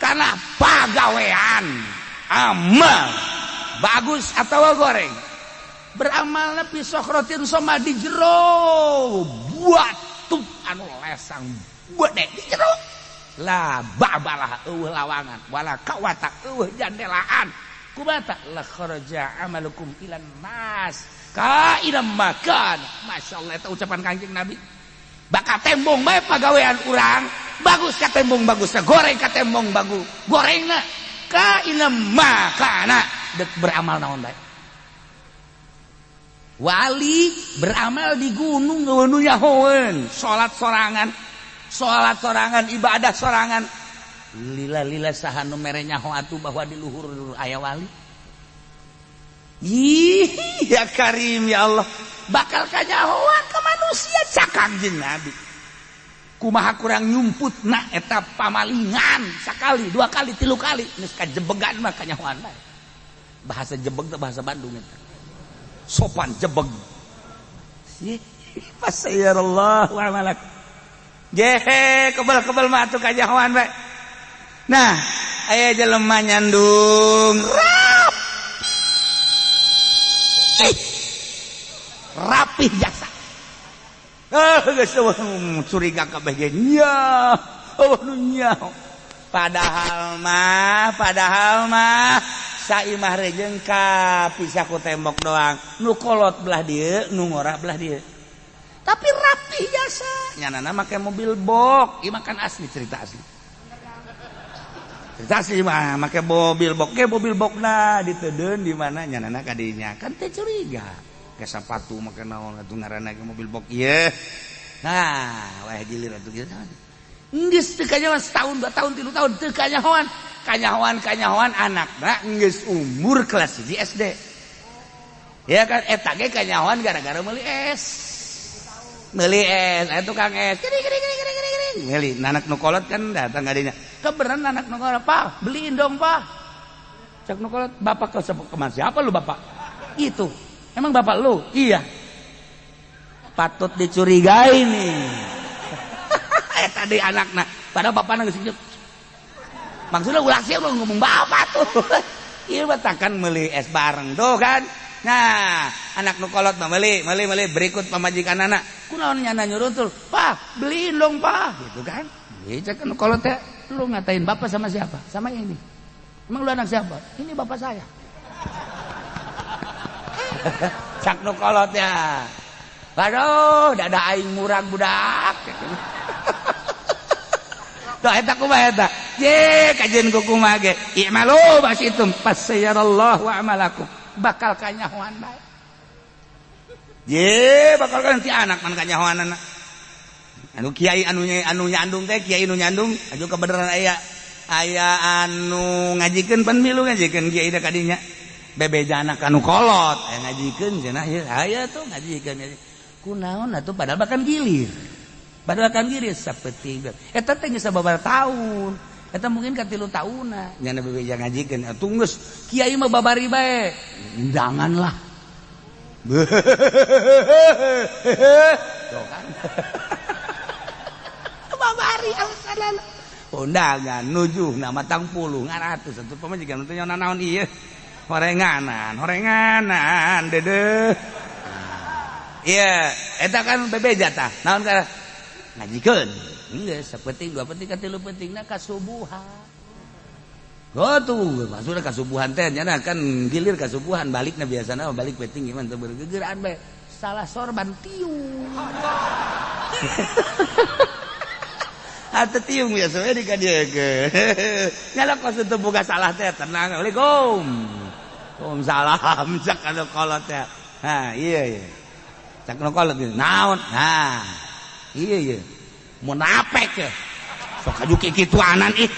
karena pagawean amal bagus atau goreng beramal nepi sokratin soma di jero batu anu lesang gede di jero lah babalah eueuh lawangan wala kawata eueuh jandelaan kumata la kharaja amalukum ilan nas ka ilam makan masyaallah eta ucapan Kangjeng Nabi bakal tembong bae pagawean urang bagus ka tembong bagusna goreng ka tembong bagus gorengna ka ilam makana dek beramal naon bae wali beramal di gunung nu nyahoeun salat sorangan ibadah sorangan lila saha nu mere nyaho atuh bahwa di luhur aya wali Ih, ya Karim ya Allah, bakal kanyahoan ke manusia cakang jeung Nabi. Kumaha kurang nyumputna eta pamalingan sakali, 2 kali, 3 kali, geus kajebegan mah kanyahoan bae. Bahasa jebeg teh bahasa Bandung eta. Sopan jebeg. Fasayarallahu amalak. Jehe, kebal-kebal mah atuh kanyahoan bae. Nah, aya jelema nyandung rapih jasa. Geus curiga kabeh ge nya. Nya. Padahal mah saimah rejeng ka pisah ku tembok doang. Nu kolot belah dieu, nu ngora belah dieu. Tapi rapih jasa. Nyanana make mobil box, ieu makan asli cerita asli. Cerita asli mah make mobil box, ge mobil boxna diteudeun di mana nyanana ka dinya. Kan teu curiga. Ke sapatu make naon atuh ngaranna ge mobil box ieu. Nah, wah gilir atuh kieu. Geus teu kanyahoan setahun, 2 tahun, 3 tahun teu kanyahoan. Kanyahoan anakna geus umur kelas 1 SD. Ya kan eta ge kanyahoan gara-gara meuli es. Meuli es, aya tukang es. Gering. Meuli anak nu kolot kan datang ka dinya. Kebeneran anak nu kolot, "Pak, beliin dong, Pak." Cak nu kolot, "Bapak ke siapa lu, Bapak?" Itu. "Emang bapak lu?" "Iya." Patut dicurigai nih. Tadi anakna, padahal bapakna geus sejuk. Maksudnya ulah sih lu ngomong bapak tuh. Ieu mah takan meuli es bareng tuh kan. Nah, anak nu kolot mah meuli berikut pamajikanana. Kunaon nyana nyuruh tuh, "Pak, beliin dong, Pak." Gitu kan. Ieu cek nu kolot teh, "Lu ngatain bapak sama siapa?" "Sama ini." "Emang lu anak siapa?" "Ini bapak saya." Cak nu kolot ya. Aduh, dada aing murag budak. Tah eta kumaha eta? Ye, kajian ku kumaha ge. I'malu basitum fasayarallahu amalakum. Bakal kanyahoan bae. Ye, bakal kan ti anak man kanyahoanana. Anu kiai anu nyandung teh, kiai nu nyandung, aju kebeneran aya anu ngajikeun pan milu ngajikeun kiai da kadinya. Bebeja anak anu kolot, aya ngajikeun cenah ieu. Aya tuh ngajikeun. Kunaon atuh padahal bahkan gilir. Padahal kan gilir sapeting. Eta teh geus sababaraha taun. Eta mungkin ka 3 taunna. Nyana bebeja ngajikeun atuh geus kiai mah babari bae. Undanganlah. Tuh kan. Babari alasanan. Undangan nujuh nama tang puluh ngaratus atuh pamajikan teh nyana naon ieu. Horenganan dedeh. Iya, eta kan bebeja tah. Naon ka? Ngajikeun. Geus sapeting, 2 peting, 3 petingna kasubuhan. Gotu, maksudna kasubuhan teh nyana kan gilir kasubuhan balikna biasana balik peting gimana teu bergegeraan bae. Salah sorban tiung. Atuh tiung biasa we di ka dieu ge. Nyala kos teu boga salah teh tenang. Assalamualaikum. Waalaikumsalam cak anu kolot teh. Ha, iya. Cak nu kolot naon? Nah. Iya. Munafik ya. Sok aju kikituanan ih.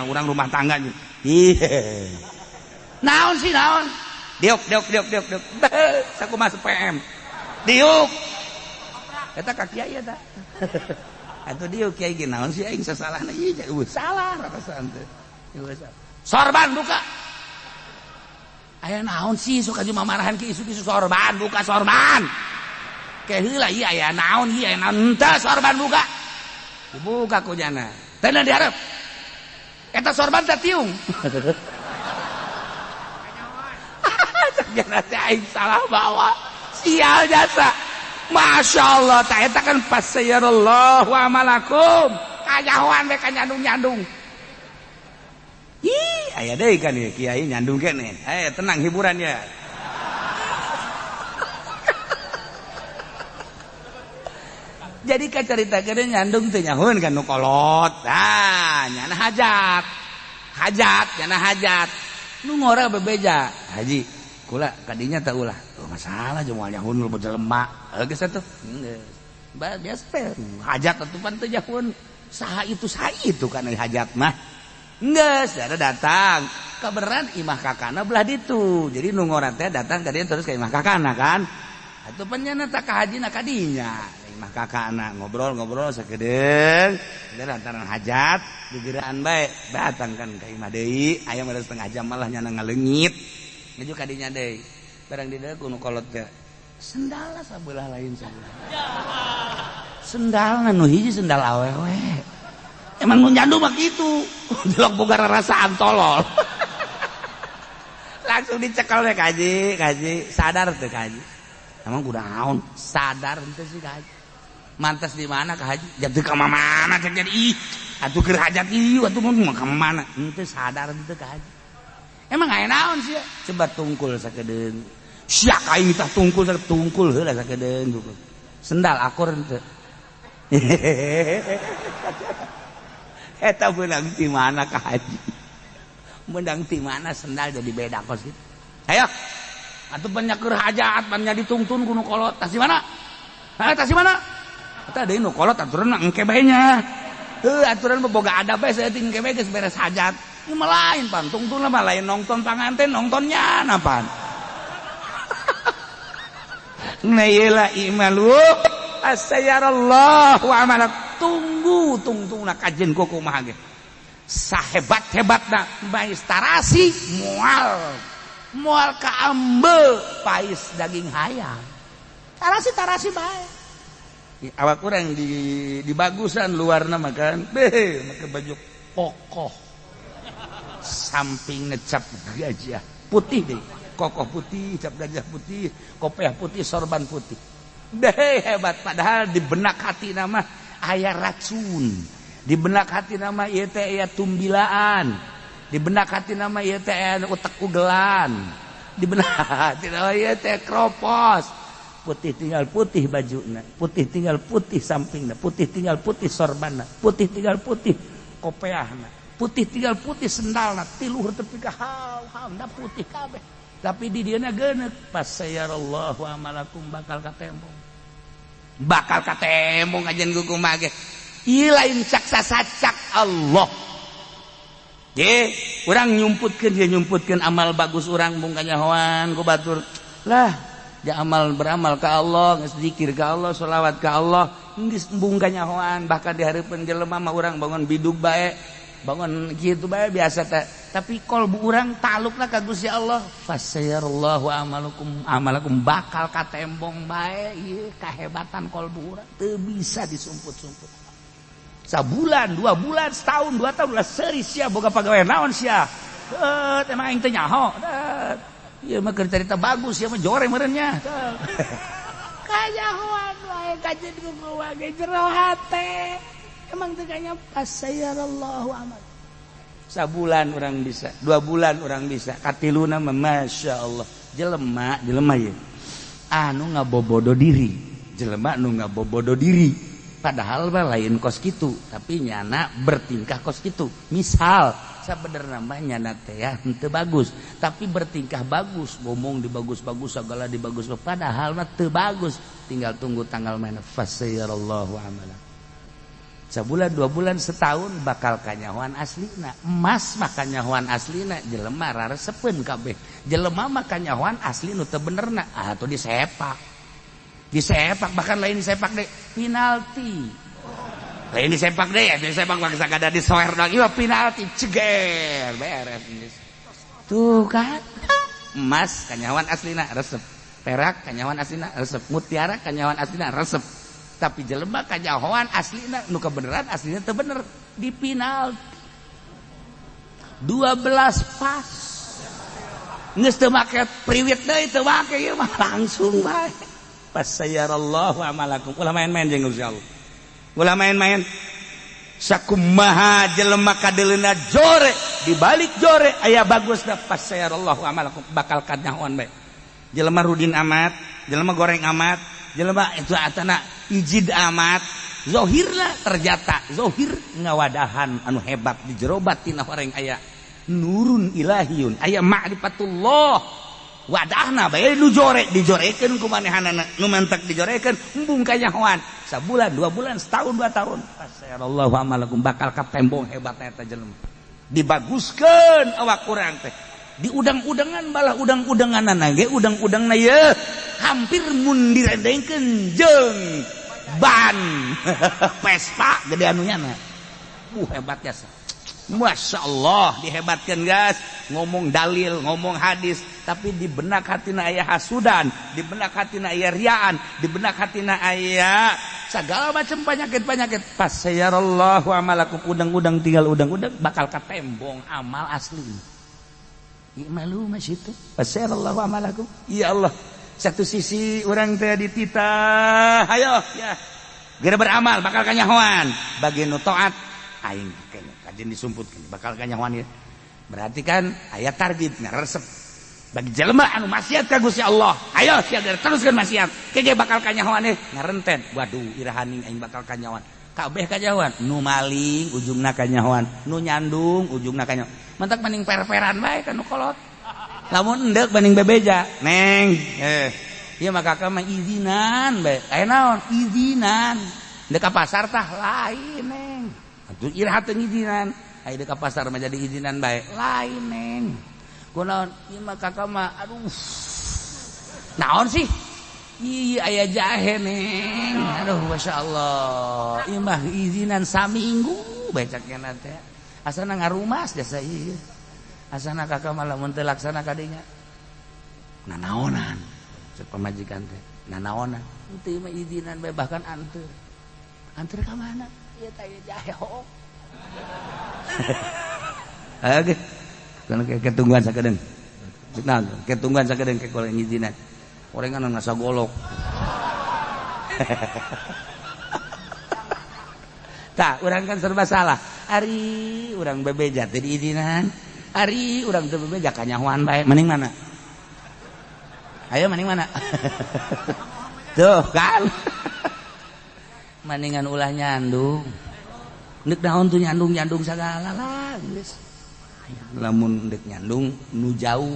Urang rumah tangga. Iya. Naon sih naon? Diuk. Sakumaha PM. Diuk. Eta ka kiai eta. Atuh diuk kiai ge naon sih aing sasalahna ieu salah ratasan teh. Sorban buka. Aya naon sih sok aju mamarahan ki isu-isu sorban, buka sorban. Ke heula ieu aya naon ieu aya naon teh sorban buka. Dibuka ku jana. Teh dihareup. Eta sorban teh tiung. Jana teh aing salah bawa. Sial jasa. Masyaallah tah eta kan fasayarallahu amalakum. Kanyahoan we ka nyandung-nyandung. Ih, aya deui kan ieu kiai nyandung keneh. Tenang hiburan ya. Jadi kacaritakeun nyandung teh nyahoeun kan nu kolot. Nah, nyana hajat. Nyana hajat. Nu ngora bebeja. Haji, kula kadinya teh ulah. Tuh masalah jeung moal nyahoeun lu jelema. Geus atuh. Geus. Biasa teh hajat atuh pan teh nyahoeun saha itu kan hajat mah. Geus, ada datang kebenaran imah kakana belah ditu. Jadi nu ngorang teh datang ka dieu terus ka imah kakana kan. Atuh panjenengan tak ka hajina ka dinya. Imah kakana ngobrol-ngobrol sakedeung, lantaran hajat digeuraan bae datang kan ka imah deui, aya mah setengah jam malah nyana ngaleungit. Nuju ka dinya deui. Barang di dieu kuno kolot teh sendalna sabelah lain sabelah. Sendalna nu hiji sendal awewe. Emang nu nyandu mah kitu. Jelok boga rarasaan tolol. Langsung dicekel we kaji, sadar teu kaji. Emang kudu naon? Sadar henteu sih kaji. Mantas di mana ka haji? Jadi ka mana cek jadi ih. Atuh keur hajat ieu atuh mah ka mana? Henteu sadar henteu ka haji. Emang aya naon sih? Coba tungkul sakedeung. Sia ka ieu tah tungkul heula sakedeung. Sendal akur henteu. Eta menang di mana ka haji? Menang di mana sendal jadi beda kos gitu. Ayo. Atuh banyak keur hajat, banyak ditungtun kuno kolot. Tas di mana? Tas di mana? Eta deui nu kolot aturan engke bae nya. Aturan boga adab bae saeutik engke bae geus beres hajat. Ieu mah lain pan, tungtun mah lain nongton panganten, nongtonnya napan. Nah ieu lah imalu asyarallahu amalak. Tungtungna kajen kumaha ge. Sahebat-hebatna bais tarasi moal ka ambe pais daging hayam. Tarasi bae. Awak urang di bagusan luarna makan make baju kokoh. Samping ngecap gajah putih deh. Kokoh putih, cap gajah putih, kopiah putih, sorban putih. Hebat padahal di benak hati nama aya racun, di benak hati nama ieu teh aya tumbilaan, di benak hati nama ieu teh aya utek ugelan, di benak hati nama ieu teh kropos. Putih tinggal putih bajuna, putih tinggal putih sampingna, putih tinggal putih sorbanna, putih tinggal putih kopeahna, putih tinggal putih sendalna, tiluhur tepi ka haam putih kabeh. Tapi di dieuna geuneuk pasayarallahu amalakum bakal katembong. Bakal katembong ajen kumaha ge. Ieu lain cak sasacak Allah. Ye, urang nyumputkeun amal bagus urang mung kanyahoan ku batur. Lah, ja amal beramal ka Allah, geus zikir ka Allah, sholawat ka Allah, geus embung kanyahoan, bahkan di hareupeun jelema mah urang bangun bidug bae, bangun kitu bae biasa teh. Tapi kolbu urang talukna ka Gusti Allah, fasayarallahu amalakum bakal katembong bae ieu kahebatan kolbu urang teu bisa disumput-sumput. Sabulan, 2 bulan, setahun, 2 tahun lah seuri sia boga pagawean naon sia. Emang aing teh nyaho. Ieu mah keur carita bagus, ieu mah jore meureun nya. Kajahoan wae kajen kumaha ge jero hate. Emang teu kanya fasayarallahu amalakum. Sabulan orang bisa, 2 bulan orang bisa, katiluna mah masya Allah. Jelema ya. Anu ngabobodo diri, jelema anu ngabobodo diri. Padahal mah lain kos kitu, tapi nyana bertingkah kos kitu. Misal, sabenerna mah nyana teh henteu bagus, tapi bertingkah bagus, ngomong dibagus-bagus, segala dibagus. Padahal mah teu bagus. Tinggal tunggu tanggal main fasayarallahu amalan. Sebulan, 2 bulan, setahun bakal kanyahoan aslina. Emas mah kanyahoan aslina, jelema raresepeun kabeh. Jelema mah kanyahoan asli nu teu benerna. Atuh disepak. Disepak bahkan lain disepak deh penalti. Lain disepak deh ya, disepak bangsa kada disoer doang. Ieu penalti ceger beres. Tuh kan. Emas kanyahoan aslina resep. Perak kanyahoan aslina resep. Mutiara kanyahoan aslina resep. Tapi jelema kanyahoan aslina nu kebenaran aslina teu bener di final 12 pas geus teu make priwit deui teu make ieu mah langsung bae fasayarallahu amalakum. Ulah main-main jeung Gusti Allah, ulah main-main. Sakumaha jelema kadeleuna jore, di balik jore aya bagusna fasayarallahu amalakum bakal kanyahoan bae. Jelema rudin amat, jelema goreng amat, jelema itu atana ijid amat, zohirna terjata zohir ngawadahan anu hebat di jero batin orang aya nurun ilahiyun, aya ma'rifatullah wadahna bae nu jore dijorekeun ku manehanana nu mentek dijorekeun embung kanyahoan sabulan, 2 bulan, setahun, 2 tahun fasayarallahu amalakum bakal katembong hebatna eta jelema. dibaguskeun awak urang teh di udang-udangan balah udang-udanganna ge udang-udangna ye hampir mun direndengkeun jeung ban Vespa gede anunya na hebat jasa. Masya Allah dihebatkan guys, ngomong dalil, ngomong hadis, tapi di benak hatina aya hasudan, di benak hatina aya riaan, di benak hatina aya segala macam penyakit-penyakit. Pas sayarallahu amalakum udang-udang tinggal udang-udang bakal katembong amal asli. Imalu mas itu. Pas sayarallahu amalakum. Ya Allah, satu sisi orang teh dititah, ayo ya. Gara beramal bakal kanyahoan, bagi nu taat aing kene kajen disumputkeun bakal kanyahoan ya. Berarti kan aya targetna resep bagi jelema anu maksiat ka Gusti Allah. Ayo sia teruskeun maksiat. Kege bakal kanyahoan ngarenten. Waduh irahaning aing bakal kanyahoan. Kabeh kanyahoan. Nu maling ujungna kanyahoan, nu nyandung ujungna kanyahoan. Mentak mending per-peran bae kan nu kolot. Lamun endek mending bebeja. Neng, ieu mah kakak mah izinan bae. Aya naon? Izinan. Dek ka pasar tah lain neng. Atuh iraha teu izinan. Aya dek ka pasar mah jadi izinan bae. Lain neng. Kunaon? Ieu mah kakak mah aduh. Naon sih? Ieu aya jahe neng. Aduh masyaallah. Ieu mah izinan saminggu bae cakena teh. Asana ngarumas jasa ieu. Asana kakak mah lamun teu laksana ka dinya. Nanaonan. Cek pamajikan teh. Nanaonan. Teu mah izinan bae bahkan anteur. Antar ke mana? Iya tanya jahe hook. Oke. Karena ketungguan sakedeung. Nah, ketungguan sakedeung ke kalau ngizinan. Orengan ngasa golok. Tah, urang kan serba salah. Ari urang bebeja teh diizinan. Ari urang teu bebeja kanyahoan bae. Mending mana? Ayo mending mana? Tuh kan. Maningan ulah nyandung. Nek naon tuh nyandung segala lah geus. Lamun dek nyandung nu jauh.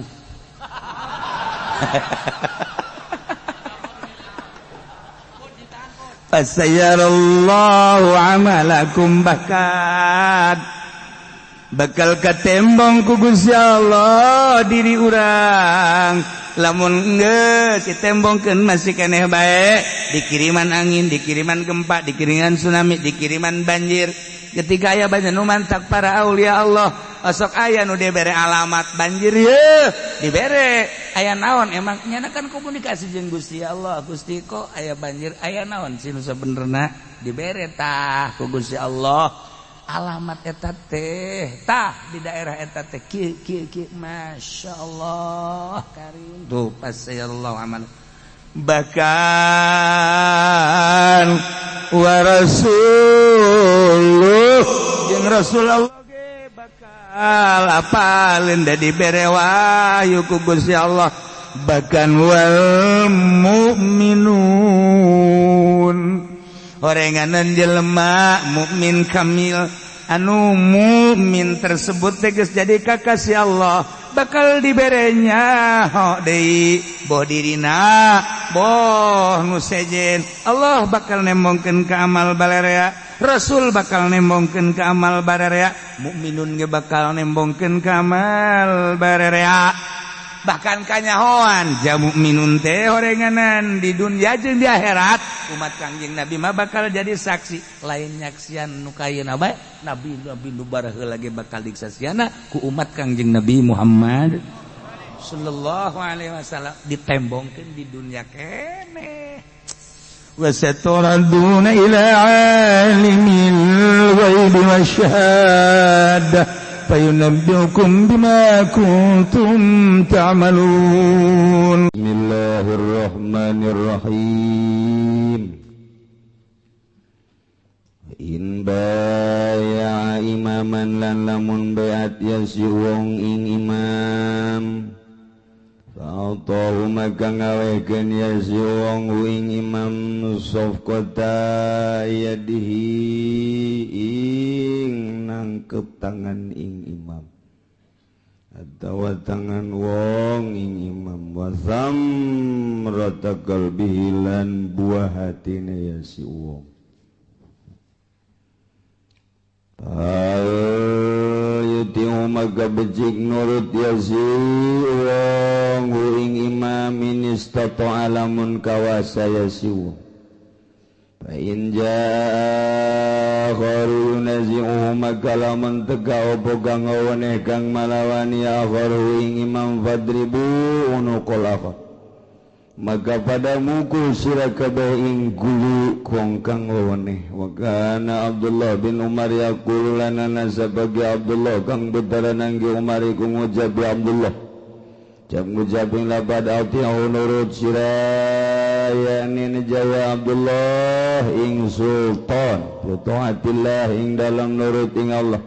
Fasayarallahu amalakum bakal katembong ku Gusti Allah diri urang. Lamun geus ditembongkeun masih keneh bae, dikiriman angin, dikiriman gempa, dikiriman tsunami, dikiriman banjir. Ketika aya banjir nu mantak para aulia Allah, osok aya nu dibere alamat banjir ye, dibere. Aya naon emang nyana kan komunikasi jeung Gusti Allah. Gusti kok aya banjir, aya naon sih nu sabenerna dibere tah ku Gusti Allah. Alamat eta teh tah di daerah eta teh kieu masyaallah karim tuh pasayallahu amal bahkan wa rasuluh jeung Rasulullah ge bakal apalin da dibere wahyu ku Gusti Allah bahkan wal mu'minun horenganan jelema mukmin kamil anu mukmin tersebut tegas jadi kakasih Allah bakal diberenya ho deui boh dirina boh nu sejen Allah bakal nembongkeun ka amal balerea Rasul bakal nembongkeun ka amal balerea mukminun ge bakal nembongkeun ka amal balerea bahkan kanyahoan jamu minun teh horenganan di dunia jeung di akhirat umat Kangjeng Nabi mah bakal jadi saksi lain nyaksian nu kayeuna bae nabi nu baraheula ge bakal disaksiana ku umat Kangjeng Nabi Muhammad sallallahu alaihi wasallam ditembongkeun di dunia keneh wa saturaduna ila alimil ghaibi wasyahadah fayunabbiukum bima kuntum ta'malun. Bismillahirrahmanirrahim. In baya imaman lan lamun bayat yasi wong ing imam fa'atahu maka ngawekeun yasi wong ing imam safqata yadihi ing nangkep tangan ing imam atau tangan wong ing imam wasam rata qalbihi lan buah hatine ya si wong al yuti maka becik nurut yasi wong ing imam istata alamun kawasa yasi fa in jaa akharu yunazi'uhu maka lamun teka apa kang weneh kang malawani akharu ing imam fadribu unuqul akhar maka pada mukul sira kabeh ing gulu kong kang weneh wa kana Abdullah bin Umar yaqulu lana nasabagi Abdullah kang betara nanggi Umar iku ngucap Abdullah jam ngucap ing labad ati'u nurut sira yakni jawa Abdullah ing sultan taatilah ing dalam nurut ing Allah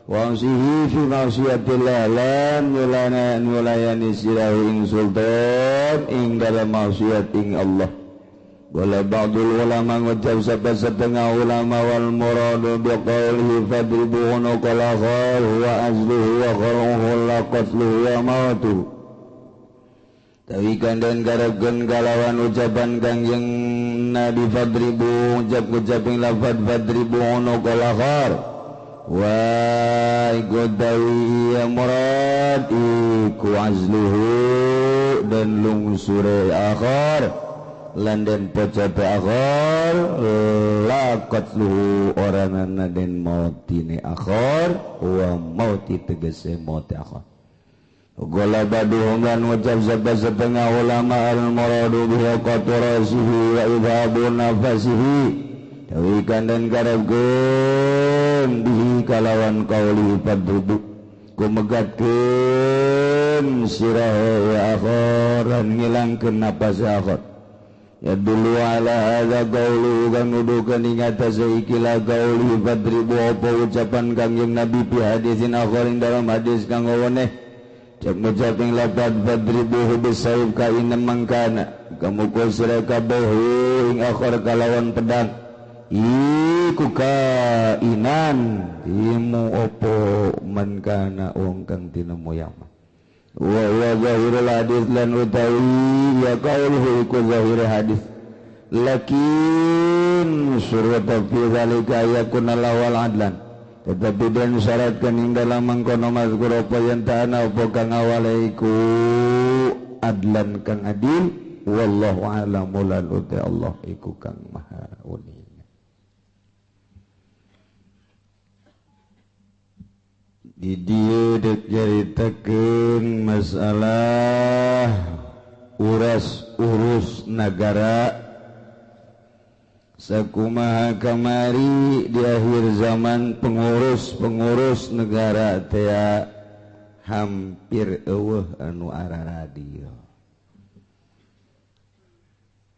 wa sihi fi ma'siyatillah lan yulayani sirahu ing sultan ing dalam maksiat ing Allah wala ba'dul ulama ngucap setengah ulama wal muradu biqaulihi fadribuhu qala khal huwa azluhu wa kharuhu la qatluhu wa mautu tawikan dan garagen kalawan ucapan kang yang nabi fadribu ucap ing lafad fadribu qala khal wa iqdawi ya murad iku azluhu dan lungsure akhar lan den pocote akhar la qatluhu oranana den mautine akhar wa mauti tegese maute akhar gola baduhum lan ucap setengah ulama al-muradu biha qatrasihi wa idhabu nafasihi tawikan dan garagen bihi kalawan qauli fadrubu kumegatkeun sirahe akhiran ngilangkeun napas akhir ya dulu ala hadza qaulu kang nuduhkeun ing atase ikilah qauli fadribu apa ucapan kangjeng Nabi fi hadisin akhirin dalam hadis kang weneh cek ngucap ing lafaz fadribuhu bisayf ka inam mangkana kamu kul sira kabeh ing akhir kalawan pedang iku kainan imu opo man kana wong kang tinemu yama wa zahirul hadis lan utawi ya qauluhu iku zahir hadis lakin surat fi zalika yakuna lawal adlan tetapi dan syaratkan ing dalam mangkono mazkur apa yen ta'ana apa kang awale iku adlan kang adil wallahu a'lam lan uti Allah iku kang maha uni. Di dieu dek nyaritakeun masalah urus negara sakumaha kamari di akhir zaman pengurus negara teh hampir eueuh anu ara radio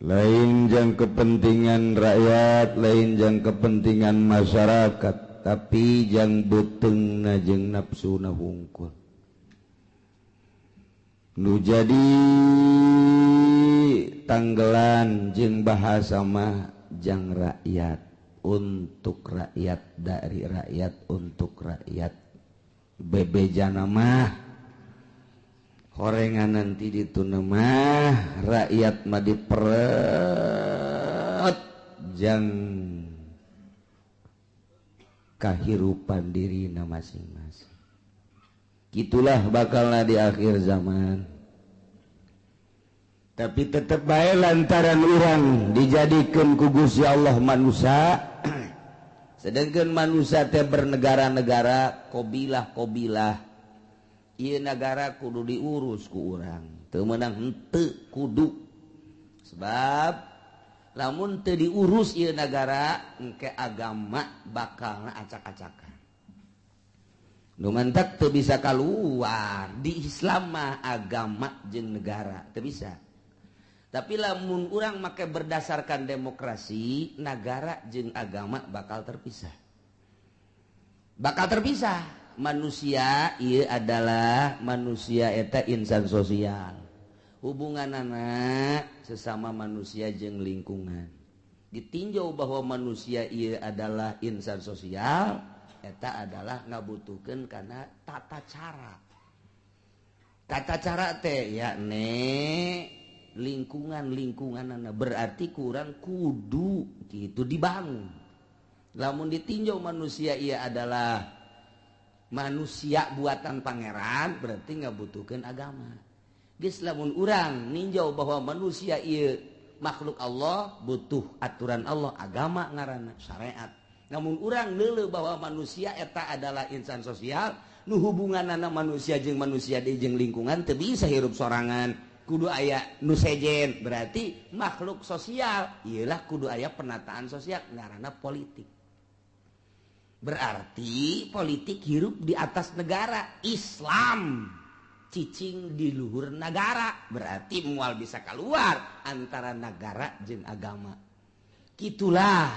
lain jang kepentingan rakyat lain jang kepentingan masyarakat tapi jang beteungna jeung nafsuna hungkul nu jadi tanggelan jeung bahasa mah jang rakyat untuk rakyat dari rakyat untuk rakyat bebejana mah horengan nanti dituna mah rakyat mah diperet jang kahirupan dirina masing-masing gitulah bakalna di akhir zaman tapi tetap bae lantaran urang dijadikan ku Gusti Allah manusia sedangkan manusia teh bernegara-negara qabilah ieu negara kudu diurus ku urang teu meunang henteu kudu sebab lamun teu diurus ieu negara engke agama bakalna acak-acakan nu mantak teu bisa kaluar di Islam mah agama jeung negara teu bisa. Tapi lamun urang make berdasarkan demokrasi, negara jeung agama bakal terpisah. Manusia ieu adalah manusia eta insan sosial. Hubunganana sesama manusia jeung lingkungan. Ditinjau bahwa manusia ieu adalah insan sosial, eta adalah ngabutuhkeun kana tata cara. Tata cara teh yakni lingkungan berarti kurang kudu gitu dibangun. Lamun ditinjau manusia ia adalah manusia buatan pangeran berarti ngabutuhkeun agama. Geus lamun urang ninjau bahwa manusia ieu makhluk Allah butuh aturan Allah, agama ngaranna syariat. Namun urang neuleuh bahwa manusia eta adalah insan sosial, nu hubunganana manusia jeung manusia deui jeung lingkungan teu bisa hirup sorangan, kudu aya nu sejen, berarti makhluk sosial, iyalah kudu aya penataan sosial, ngaranna politik. Berarti politik hirup di atas negara, Islam cicing di luhur negara, berarti moal bisa keluar antara negara jeung agama. Kitulah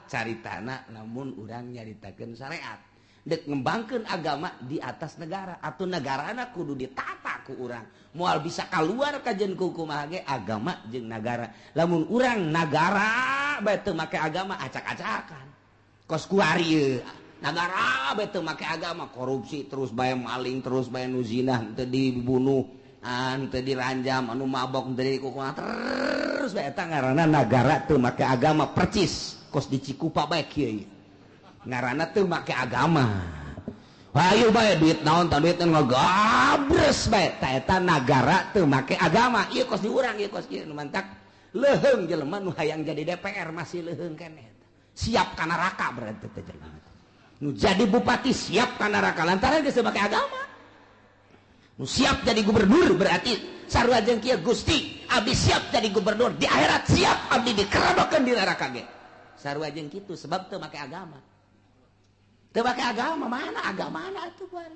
caritana namun urang nyaritakeun syariat. Dek ngembangkeun agama di atas negara, atau negarana kudu ditata ku urang. Moal bisa keluar kajen ku kumaha ge agama jeung negara. Lamun urang negara bae teu make agama acak-acakan. Kos kuari ieu negara bae teu make agama, korupsi terus bae maling terus bae nu zina teu dibunuh, teu diranjam, anu mabok teu dikukuha terus bae eta ngaranna negara teu make agama percis. Kos di Cikupa bae kieu ngaranna teu make agama. Hayu bae duit naon tah duit ngagabres bae tah eta nagara teu make agama. Ieu kos di urang ieu kos ieu nu mantak leuheung jelema nu hayang jadi DPR masih leuheung keneh. Siap ka neraka berarti teh jelema. Nu jadi bupati siap ka neraka lantaran geus teu make agama. Nu siap jadi gubernur berarti sarua jeung kieu Gusti abdi siap jadi gubernur, di akhirat siap abdi dikerodokeun di neraka ge. Sarua jeung kitu sebab teu make agama. Teu make agama mana agamana atuh bari.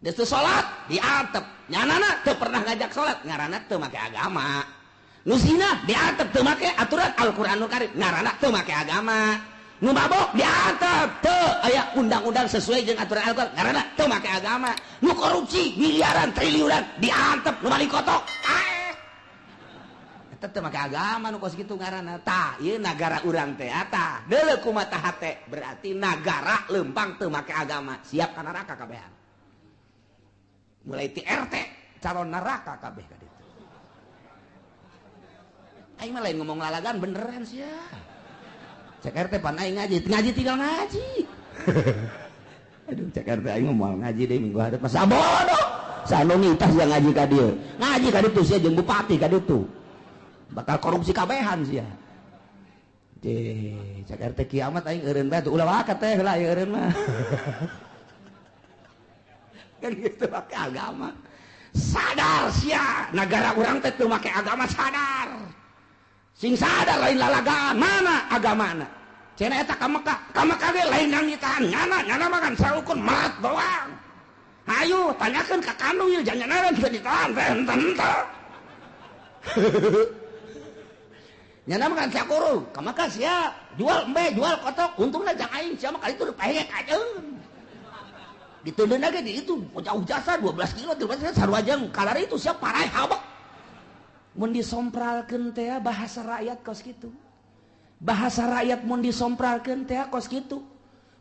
Geus teu salat diatep, nyanana teu pernah ngajak salat, ngaranna teu make agama. Nu zina diatep teu make aturan Al-Qur'anul Karim, ngaranna teu make agama. Nu mabok diatep teu aya undang-undang sesuai jeung aturan Al-Qur'an, ngaranna teu make agama. Nu korupsi miliaran triliunan diatep nu balik kotok. Eta teu make agama nu kos kitu ngaranna. Tah ieu nagara urang teh eta. Deuleu kumaha teh berarti nagara lempang teu make agama, siap ka neraka kabehan. Mulai ti RT calon neraka kabeh ka ditu. Aing mah lain ngomong lalagan beneran sia. Cek RT pan aing ngaji tinggal ngaji. Aduh cek RT aing ngomong ngaji deui minggu hareup mah sabodoh. Sanu ngitas yang ngaji ka dieu. Ngaji ka ditu sia jeung bupati ka ditu. Bakal korupsi kabehan sia. Cek RT kiamat aing eureun bae ulah wakat teh heula ieu eureun mah. Kan gitu make agama. Sadar sia, negara urang teh teu make agama sadar. Sing sadar lain lalagaan, mana agamana? Cenah eta ka Mekah ge lain nangitahan, nyana mah kan sarukun marat doang. Hayu tanyakeun ka kandung ieu jangan teu ditahan teh henteu. Nyana mah kan sakurung, ka Mekah sia jual embe, jual kotok, untungna jang aing sia mah kali itu pehek ajeung. Ditundeuna ge di itu jauh jasa 12 kilo 13 kilo sarua jeung kalar itu sia parai habak. Mun disompralkeun teh bahasa rakyat kos kitu. Bahasa rakyat mun disompralkeun teh kos kitu.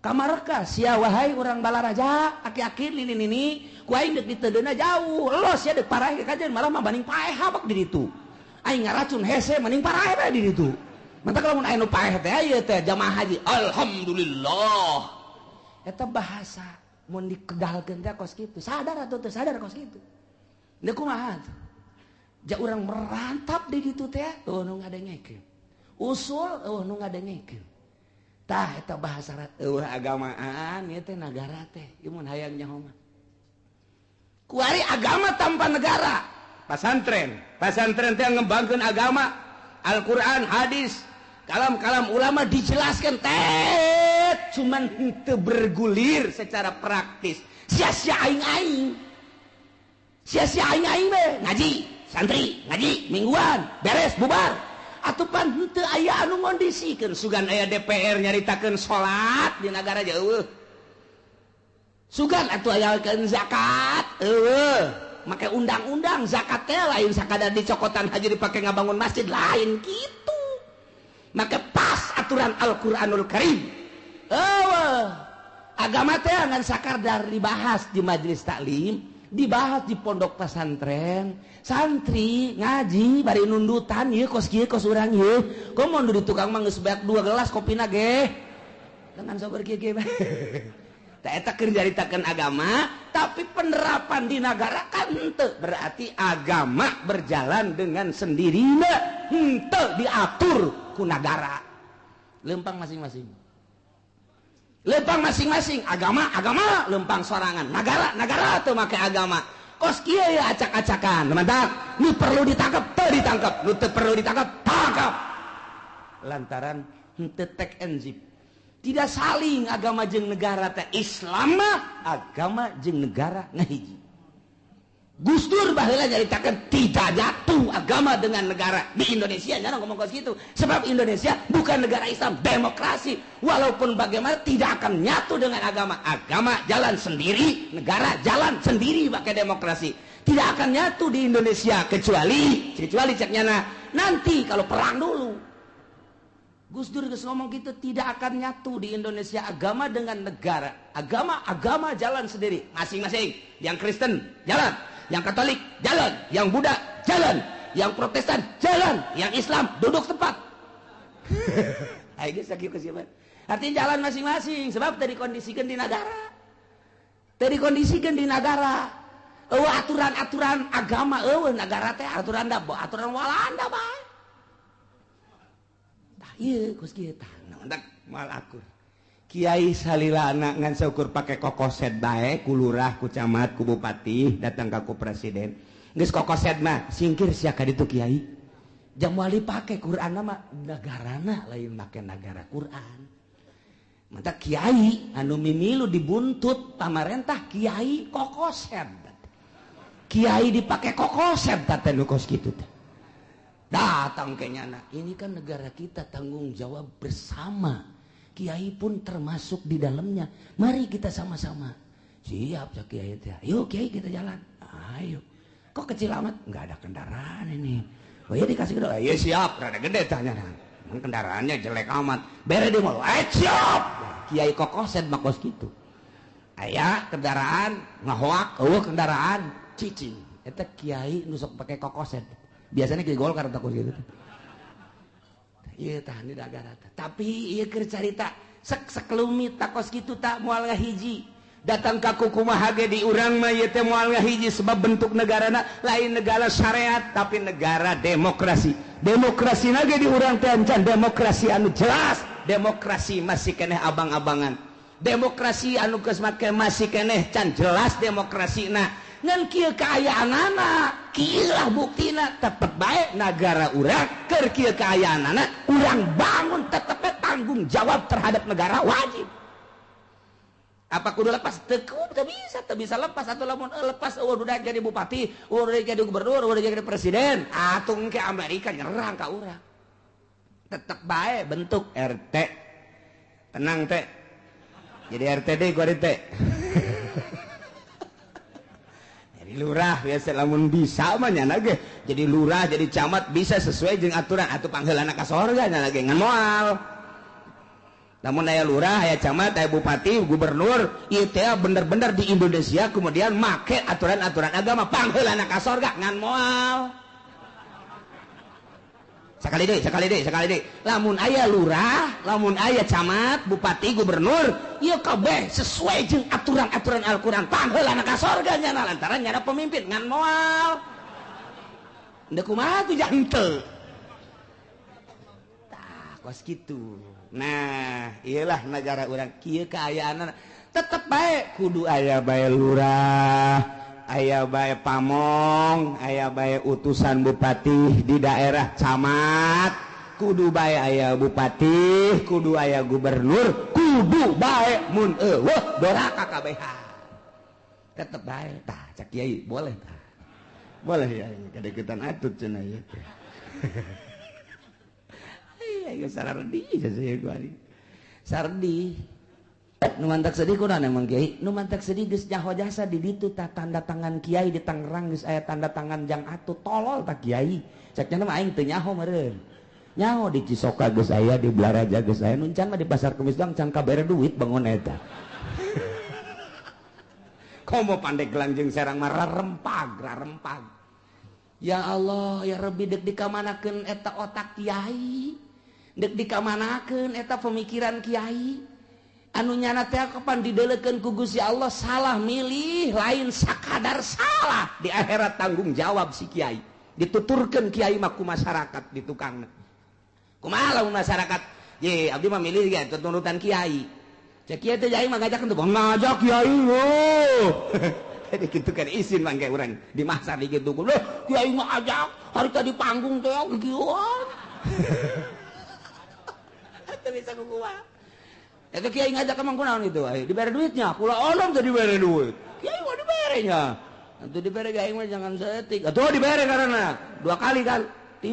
Kamareka sia wahai urang Balaraja, aki-aki nini ku aing deuk diteudeuna jauh. Los sia deuk parahe ka kajen malah mah banding paeh habak di ditu. Aing ngaracun hese mending parahe bae di ditu. Mantap lamun aya nu paeh teh ieu teh jamaah haji. Alhamdulillah. Eta bahasa mun dikedalkeun teh kos kitu. Sadar atuh teu sadar kos kitu. Da kumaha tuh? Ja urang merantap di ditu teh nu ngadengekeun. Usul nu ngadengekeun. Tah eta bahasa agamaan ieu teh nagara teh. Ieu mun hayang nyaho mah. Kuari agama tanpa negara. Pasantren teh ngembangkeun agama, Al-Qur'an, hadis, kalam-kalam ulama dijelaskan teh cuman teu bergulir secara praktis. Sia-sia aing-aing. Sia-sia aing-aing be ngaji. Santri ngaji mingguan beres bubar atuh pan henteu aya anu ngondisikeun sugan aya DPR nyaritakeun salat di negara jauh sugan atuh aya zakat make undang-undang zakat teh lain sakadar dicokotan haji dipake ngabangun masjid lain kitu make pas aturan Al-Qur'anul Karim agama teh ngan sakadar dibahas di majelis taklim, dibahas di pondok pesantren, santri ngaji bari nundutan ieu kos kieu kos urang ieu komo nu di tukang mah geus beak 2 gelas kopina ge dengan sabar kieu ge eta keur jaritakeun agama tapi penerapan di negara kan henteu berarti agama berjalan dengan sendirinya henteu diatur ku negara lempang masing-masing agama lempang sorangan negara teu make agama kos kieu ya acak-acakan mantap nu perlu ditangkap teu ditangkap nu teu perlu ditangkap tangkap lantaran henteu tek enzip tidak saling agama jeung negara teh Islam mah agama jeung negara ngahiji Gus Dur baheula nyaritakeun tidak jatuh agama dengan negara di Indonesia nya ngomong kos gitu sebab Indonesia bukan negara Islam demokrasi walaupun bagaimana tidak akan nyatu dengan agama jalan sendiri negara jalan sendiri pakai demokrasi tidak akan nyatu di Indonesia kecuali ceknya nanti kalau perang dulu Gus Dur ngomong gitu tidak akan nyatu di Indonesia agama dengan negara agama jalan sendiri masing-masing yang Kristen jalan yang Katolik jalan yang Buddha jalan yang Protestan jalan yang Islam duduk tempat artinya jalan masing-masing sebab tadi kondisikan di negara aturan-aturan agama negara teh aturan Walanda bae iya kos kieu tah ndak mal akur kiai salilana ngan saukur pake kokoset bae ku lurah ku camat ku bupati datang ka ku presiden geus kokoset mah singkir sia ka ditu kiai jam wali pake Quran mah negarana lain make negara Quran mantap kiai anu mimilu dibuntut pamarentah kiai kokoset kiai dipake kokoset teh nu kos kitu teh datang kenyana ini kan negara kita tanggung jawab bersama kiai pun termasuk di dalamnya mari kita sama-sama siap cak kiai teh yuk kiai kita jalan ayo kok kecil amat nggak ada kendaraan ini oh iya dikasih gede iya siap rada gede tanya kendaraannya jelek amat bere di mall siap kiai kokoset makos gitu aya kendaraan ngahoak kendaraan cicing eta kiai nusuk pakai kokoset biasanya ke Golkar takut gitu iya tahan di negara tapi iya keur carita sekelumit takos gitu tak moal ngahiji datang ka kumaha ge di urang mah ieu teh moal ngahiji sebab bentuk negarana lain negara syariat tapi negara demokrasi ge di urang teh encan demokrasi anu jelas demokrasi masih keneh abang-abangan demokrasi anu geus make masih keneh can jelas demokrasina ngan kieu kaayaanana kieu lah buktina tetep bae negara urang keur kieu kaayaanana urang bangun tetep tanggung jawab terhadap negara wajib apa kudu lepas teu bisa lepas atau lamun lepas udah jadi bupati udah jadi gubernur udah jadi presiden atung ke Amerika nyerang ka urang tetep bae bentuk RT tenang teh jadi RTD gua teh lurah biasa lamun bisa mah nya ge jadi lurah jadi camat bisa sesuai jeung aturan atuh pangheulana ka sorga nya ge ngan moal lamun aya lurah aya camat aya bupati gubernur ieu teh bener-bener di Indonesia kemudian make aturan-aturan agama pangheulana ka sorga ngan moal sekali deui lamun aya lurah lamun aya camat bupati gubernur ieu kabeh sesuai jeung aturan-aturan Al-Qur'an pangheulana ka sorga nya lantaran nya pemimpin ngan moal endeu kumaha tuh janteu tah kos kitu nah iyalah negara urang kieu kaayaanna tetep bae kudu aya bae lurah aya bae pamong aya bae utusan bupati di daerah camat kudu bae aya bupati kudu aya gubernur kudu bae mun eueuh doraka kabehan tetep bae tah cak kiai boleh tah boleh ya kadeukeutan atut cenah ieu aya sarardi saya gua sardi nu mantak sedih kurang emang kiai nu mantak sedih geus nyaho jasa di ditu tah tanda tangan kiai di Tangerang geus aya tanda tangan jang atuh tolol tah kiai ceknya mah aing teu nyaho meureun nyaho di Cisoka geus aya di Blaraja geus aya nu can mah di Pasar Kemis doang can kabere duit bangun eta komo Pandeglang jeung Serang mah rarempag ya Allah ya Rabbi deuk dikamanakeun eta otak kiai deuk dikamanakeun eta pemikiran kiai anu nyana teh kapan didelekeun ku Gusti Allah salah milih lain sakadar salah di akhirat tanggung jawab si kiai dituturkeun kiai mah ku masyarakat di tukangna kumaha lamun masyarakat ye abdi mah milih ge turutan kiai cek kiai teh kiai mah ngajakeun teh ngajak kiai yo jadi kitu kan izin mangke urang di masa di kitu loh kiai mah ajak harita di panggung teh gieuan atuh bisa kukuha itu kiai ngajak emang kunaon itu dibere duitnya kula olom jadi dibere duit kiai mau diberenya itu dibere kiai mah jangan setik atuh dibere karena 2 kali kan 3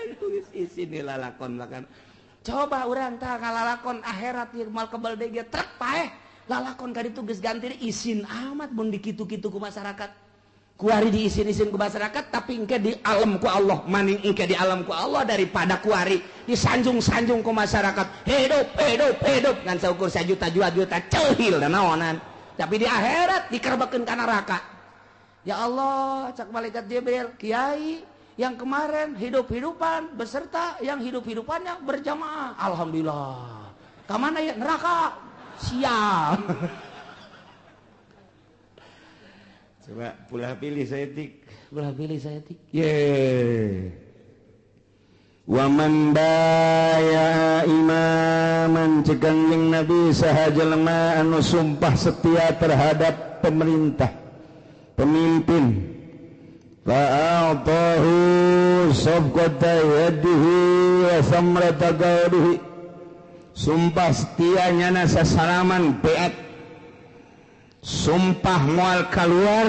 aduh isi nih lalakon makan coba urang tah ngalalakon akhirat ieu mal kebal deui trek paeh lalakon ka ditu geus ganti izin amat mun dikitu-kitu ku masyarakat kuari diisin-isin ku masyarakat tapi engke di alam ku Allah maning engke di alam ku Allah daripada kuari disanjung-sanjung ku masyarakat hidup ngan saukur sajuta-juta ceuhil dan naonan tapi di akhirat dikerbekeun ka neraka ya Allah cak malaikat Jibril kiai yang kemarin hidup-hidupan beserta yang hidup-hidupannya berjamaah alhamdulillah ka mana ya neraka siap coba pulah pilih saya tik wa man baya imaman cekanjing Nabi saha jelema anu sumpah setia terhadap pemerintah pemimpin fa'atahu safqata yadihi wa samrata qawdihi sumpah setianya nasa salaman beat sumpah moal keluar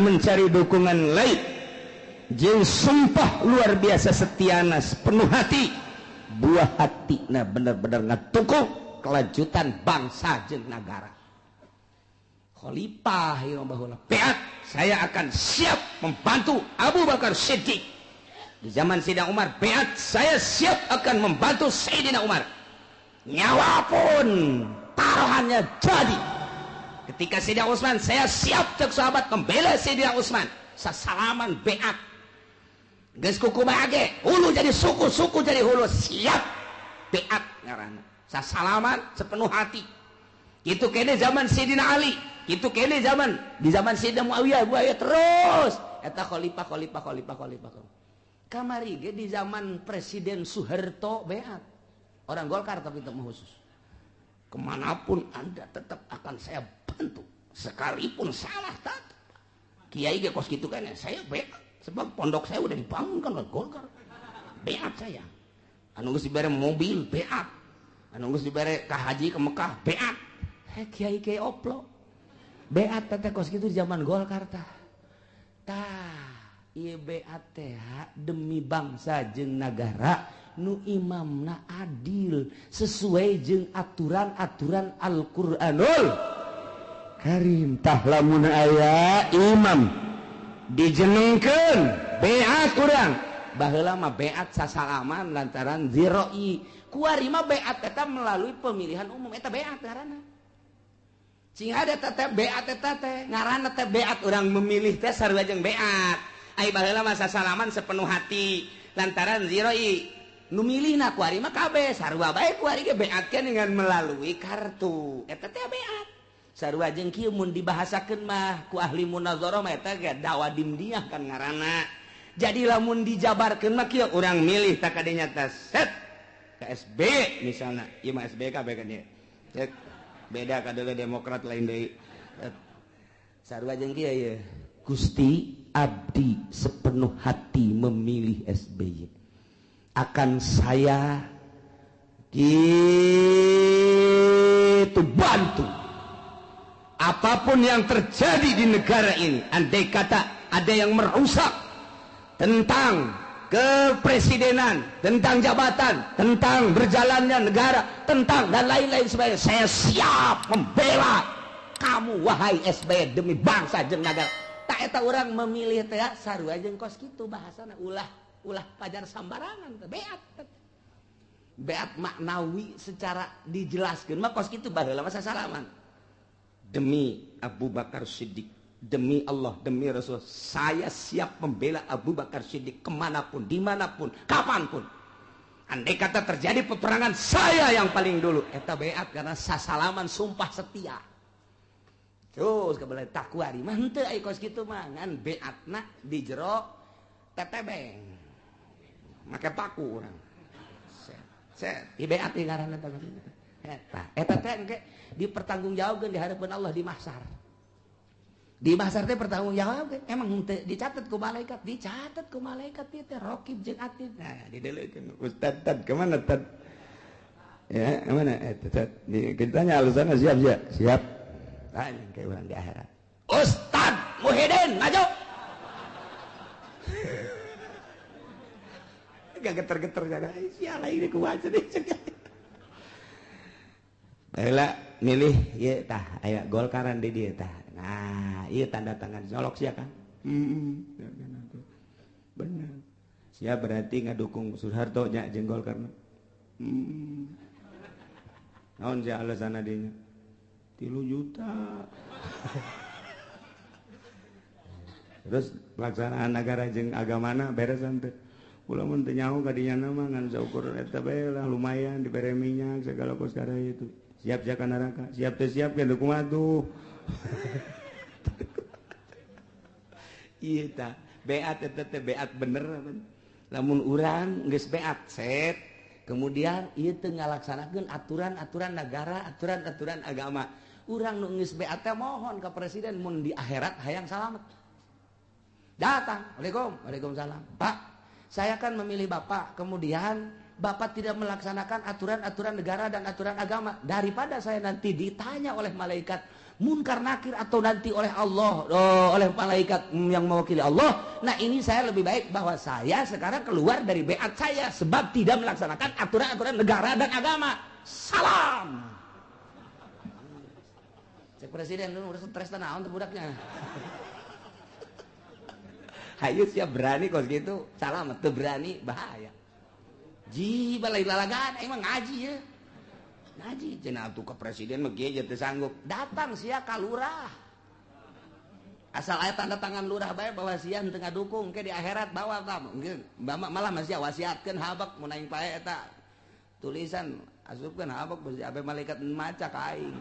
mencari dukungan lain jeung sumpah luar biasa setiana penuh hati buah hati nah benar-benar ngatukuh kelanjutan bangsa jeung negara khalifah yang bahula beat saya akan siap membantu Abu Bakar Siddiq di zaman Sayyidina Umar beat saya siap akan membantu Sayyidina Umar nyawa pun taruhannya jadi ketika Sayyidina Utsman saya siap cek sahabat membela Sayyidina Utsman sasalaman beat geus kukumaha ge hulu jadi suku jadi hulu siap beat ngaranna sasalaman sepenuh hati kitu kene zaman Sayyidina Ali kitu kene di zaman Sayyidina Muawiyah terus eta khalifah kamari ge di zaman Presiden Soeharto beat orang Golkar tapi itu khusus kemanapun Anda tetap akan saya bantu sekalipun salah tak kiai ge kos gitu kan saya beat sebab pondok saya udah dibangunkan oleh Golkar beat saya anu geus dibere mobil beat anu geus dibere ka haji ke Mekah beat kiai oplo beat teh kos gitu di zaman Golkar tah ieu beat teh demi bangsa jeung nagara nu imamna adil sesuai jeung aturan-aturan Al-Qur'anul Karim tah lamun aya imam dijenengkeun beat urang baheula mah beat sasalaman lantaran ziroi kuari mah beat eta melalui pemilihan umum eta beat ngaranna cing ada teh beat eta teh ngaranna teh beat urang memilih teh sarua jeung beat ai baheula mah sasalaman sepenuh hati lantaran ziroi nu milihna kuari mah kabeh sarua bae kuari ge beatkeun dengan melalui kartu eta teh beat sarua jeung kieu mun dibahasakeun mah ku ahli munazarah mah eta ge dawadim-diah kan ngaranna jadi lamun dijabarkeun mah kieu urang milih tak kadinya teh set ka SB misalna ieu mah SB kabeh kan ieu beda kadeuleut Demokrat lain deui sarua jeung kieu ieu Gusti abdi sepenuh hati memilih SBY akan saya gitu bantu apapun yang terjadi di negara ini andai kata ada yang merusak tentang kepresidenan tentang jabatan tentang berjalannya negara tentang dan lain-lain sebagainya saya siap membela kamu wahai SBY demi bangsa jeung negara tak eta orang memilih teh sarua jeung kos kitu bahasana ulah pajar sambarangan beat maknawi secara dijelaskan mah kos kitu baheula mah sasalaman demi Abu Bakar Siddiq demi Allah demi Rasul saya siap membela Abu Bakar Siddiq kemanapun dimanapun kapanpun andai kata terjadi peperangan saya yang paling dulu eta beat karena sasalaman sumpah setia terus kebelah takwa di mah henteu aya kos kitu mah ngan beatna di jero tetebeng make paku urang set di beat di ngaranna eta teh engke dipertanggungjawabkeun di hadapan Allah di mahsyar. Di mahsyar teh pertanggungjawabkeun emang henteu dicatet ku malaikat ieu teh raqib jeung atid. Nah, dideleukeun Ustaz Tad ke mana Tad? Ya, mana Tad? Kita tanya alusana siap. Tanya ke urang di akhirat. Ustaz Muhyiddin maju. Gak geter-geter jaga. Sia lain ku waca deui. Baheula milih ieu tah aya Golkaran di dieu tah. Nah, ieu tanda tangan nyolok sia kan? Bener. Sia berarti ngadukung Soeharto nya jeung Golkarna. Naon sia alasanna dinya? 3 juta. Terus pelaksanaan negara jeung agamana beresan teh. Ulah mun teu nyaho ka dinya mah ngan saukur eta bae lah lumayan dibere minyak segala perkara itu. Siap ka neraka, siap teh siap ke kumaha tuh. Ieu tah, beat eta teh beat bener. Lamun urang geus beat set, kemudian ieu teu ngalaksanakeun aturan-aturan negara, aturan-aturan agama. Urang nu geus beat teh mohon ka presiden mun di akhirat hayang salamet. Datang, Waalaikumsalam. Pak, saya kan memilih Bapak, kemudian Bapak tidak melaksanakan aturan-aturan negara dan aturan agama. Daripada saya nanti ditanya oleh malaikat munkar nakir atau nanti oleh Allah, oleh malaikat yang mewakili Allah. Nah ini saya lebih baik bahwa saya sekarang keluar dari beat saya sebab tidak melaksanakan aturan-aturan negara dan agama. Salam. Cek presiden lu udah stres naon teh budaknya. Hayu siap berani kos gitu. Salam teu berani bahaya. Ji balai lalagan emang ngaji ya. Ngaji cenah atuh ke presiden mah kieu teu sanggup. Datang sia ka lurah. Asal aya tanda tangan lurah bae bahwa sia henteu ngadukung ke di akhirat bawa ka. Malah masih wasiatkeun habak mun aing pae eta tulisan asupkeun habak bisi abe malaikat maca ka aing.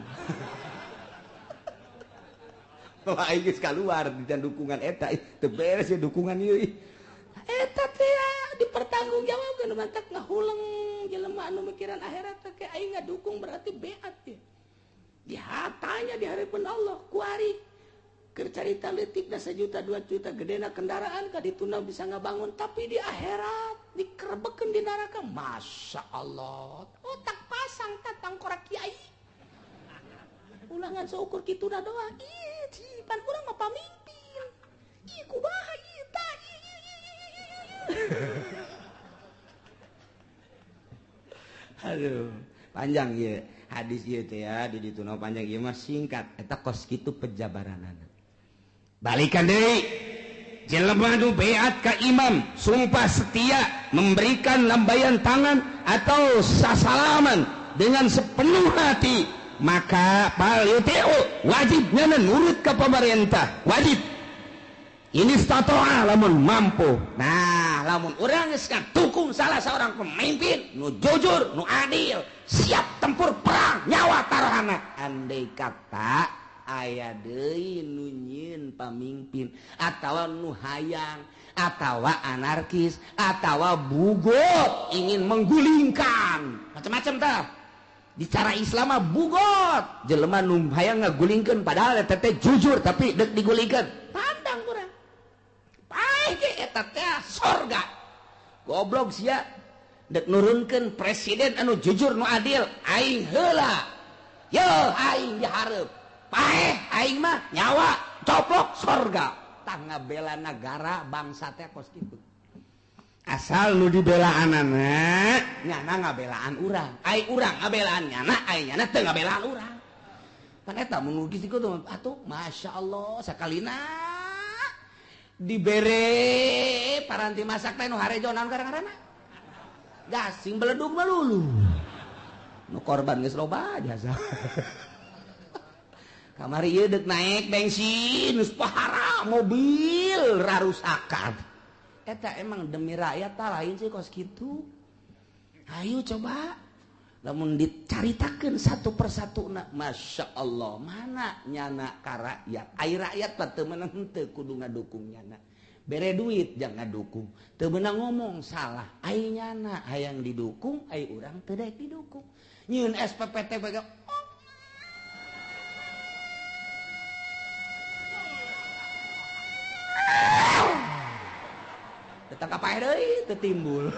Bahwa aing geus kaluar di dukungan eta teu beres ya dukungan ieu. Eta teh dipertanggungjawabkeun mantak ngahuleng jelema anu mikiran akhirat teh aing ngadukung berarti beat teh. Dihatanya di hadapan Allah kuari keur carita leutikna 1 juta 2 juta gedena kendaraan ka dituna bisa ngabangun tapi di akhirat dikerebekeun di neraka. Masya Allah otak pasang tatang korak kiai ulangan seukur kituna doang ih pan urang mah pamimpin ih kumaha ieu tah aduh panjang ya hadis ieu teh ya di dituna panjang ieu mah singkat eta kos kitu pejabaranana balikan deui jelema nu beat ka imam sumpah setia memberikan lambayan tangan atau sasalaman dengan sepenuh hati maka paliti'u wajibnya nurut ke pemerintah wajib ini statoa lamun mampu. Nah lamun urang geus dukung salah seorang pemimpin nu jujur nu adil siap tempur perang nyawa taruhana andai kata aya deui nu nyieun pamimpin atawa nu hayang atawa anarkis atawa bugot ingin menggulingkan macam-macam tah di cara Islam mah bugot jelema nu hayang ngagulingkeun padahal eta teh jujur tapi deuk digulingkeun pandang urang paeh ge eta teh sorga goblok sia deuk nurunkeun presiden anu jujur nu adil aing heula ye aing dihareup paeh aing mah nyawa coplok sorga tah ngabela negara bangsa teh kos kitu asal nu dibelaanana nyana ngabelaan urang ai urang ngabelaan nyana ai nyana teu ngabelaan urang pan eta mun geus kitu atuh masyaallah sakalina dibere paranti masak teh nu harejo naon ngaranna gasing beledug melulu nu korban geus loba jasa kamari ieu deuk naik bensin geus pahara mobil rarusakan eta emang demi rakyat tah lain sih kos kitu Ayo coba lamun dicaritakeun satu persatu Masya Allah mana nyana ka rakyat ai rakyat mah teu meunang henteu kudu ngadukung nyana bere duit jangan ngadukung teu meunang ngomong salah ai nyana hayang didukung ai urang teu daek didukung nyieun SPPT bae datang ka pae deui teu timbul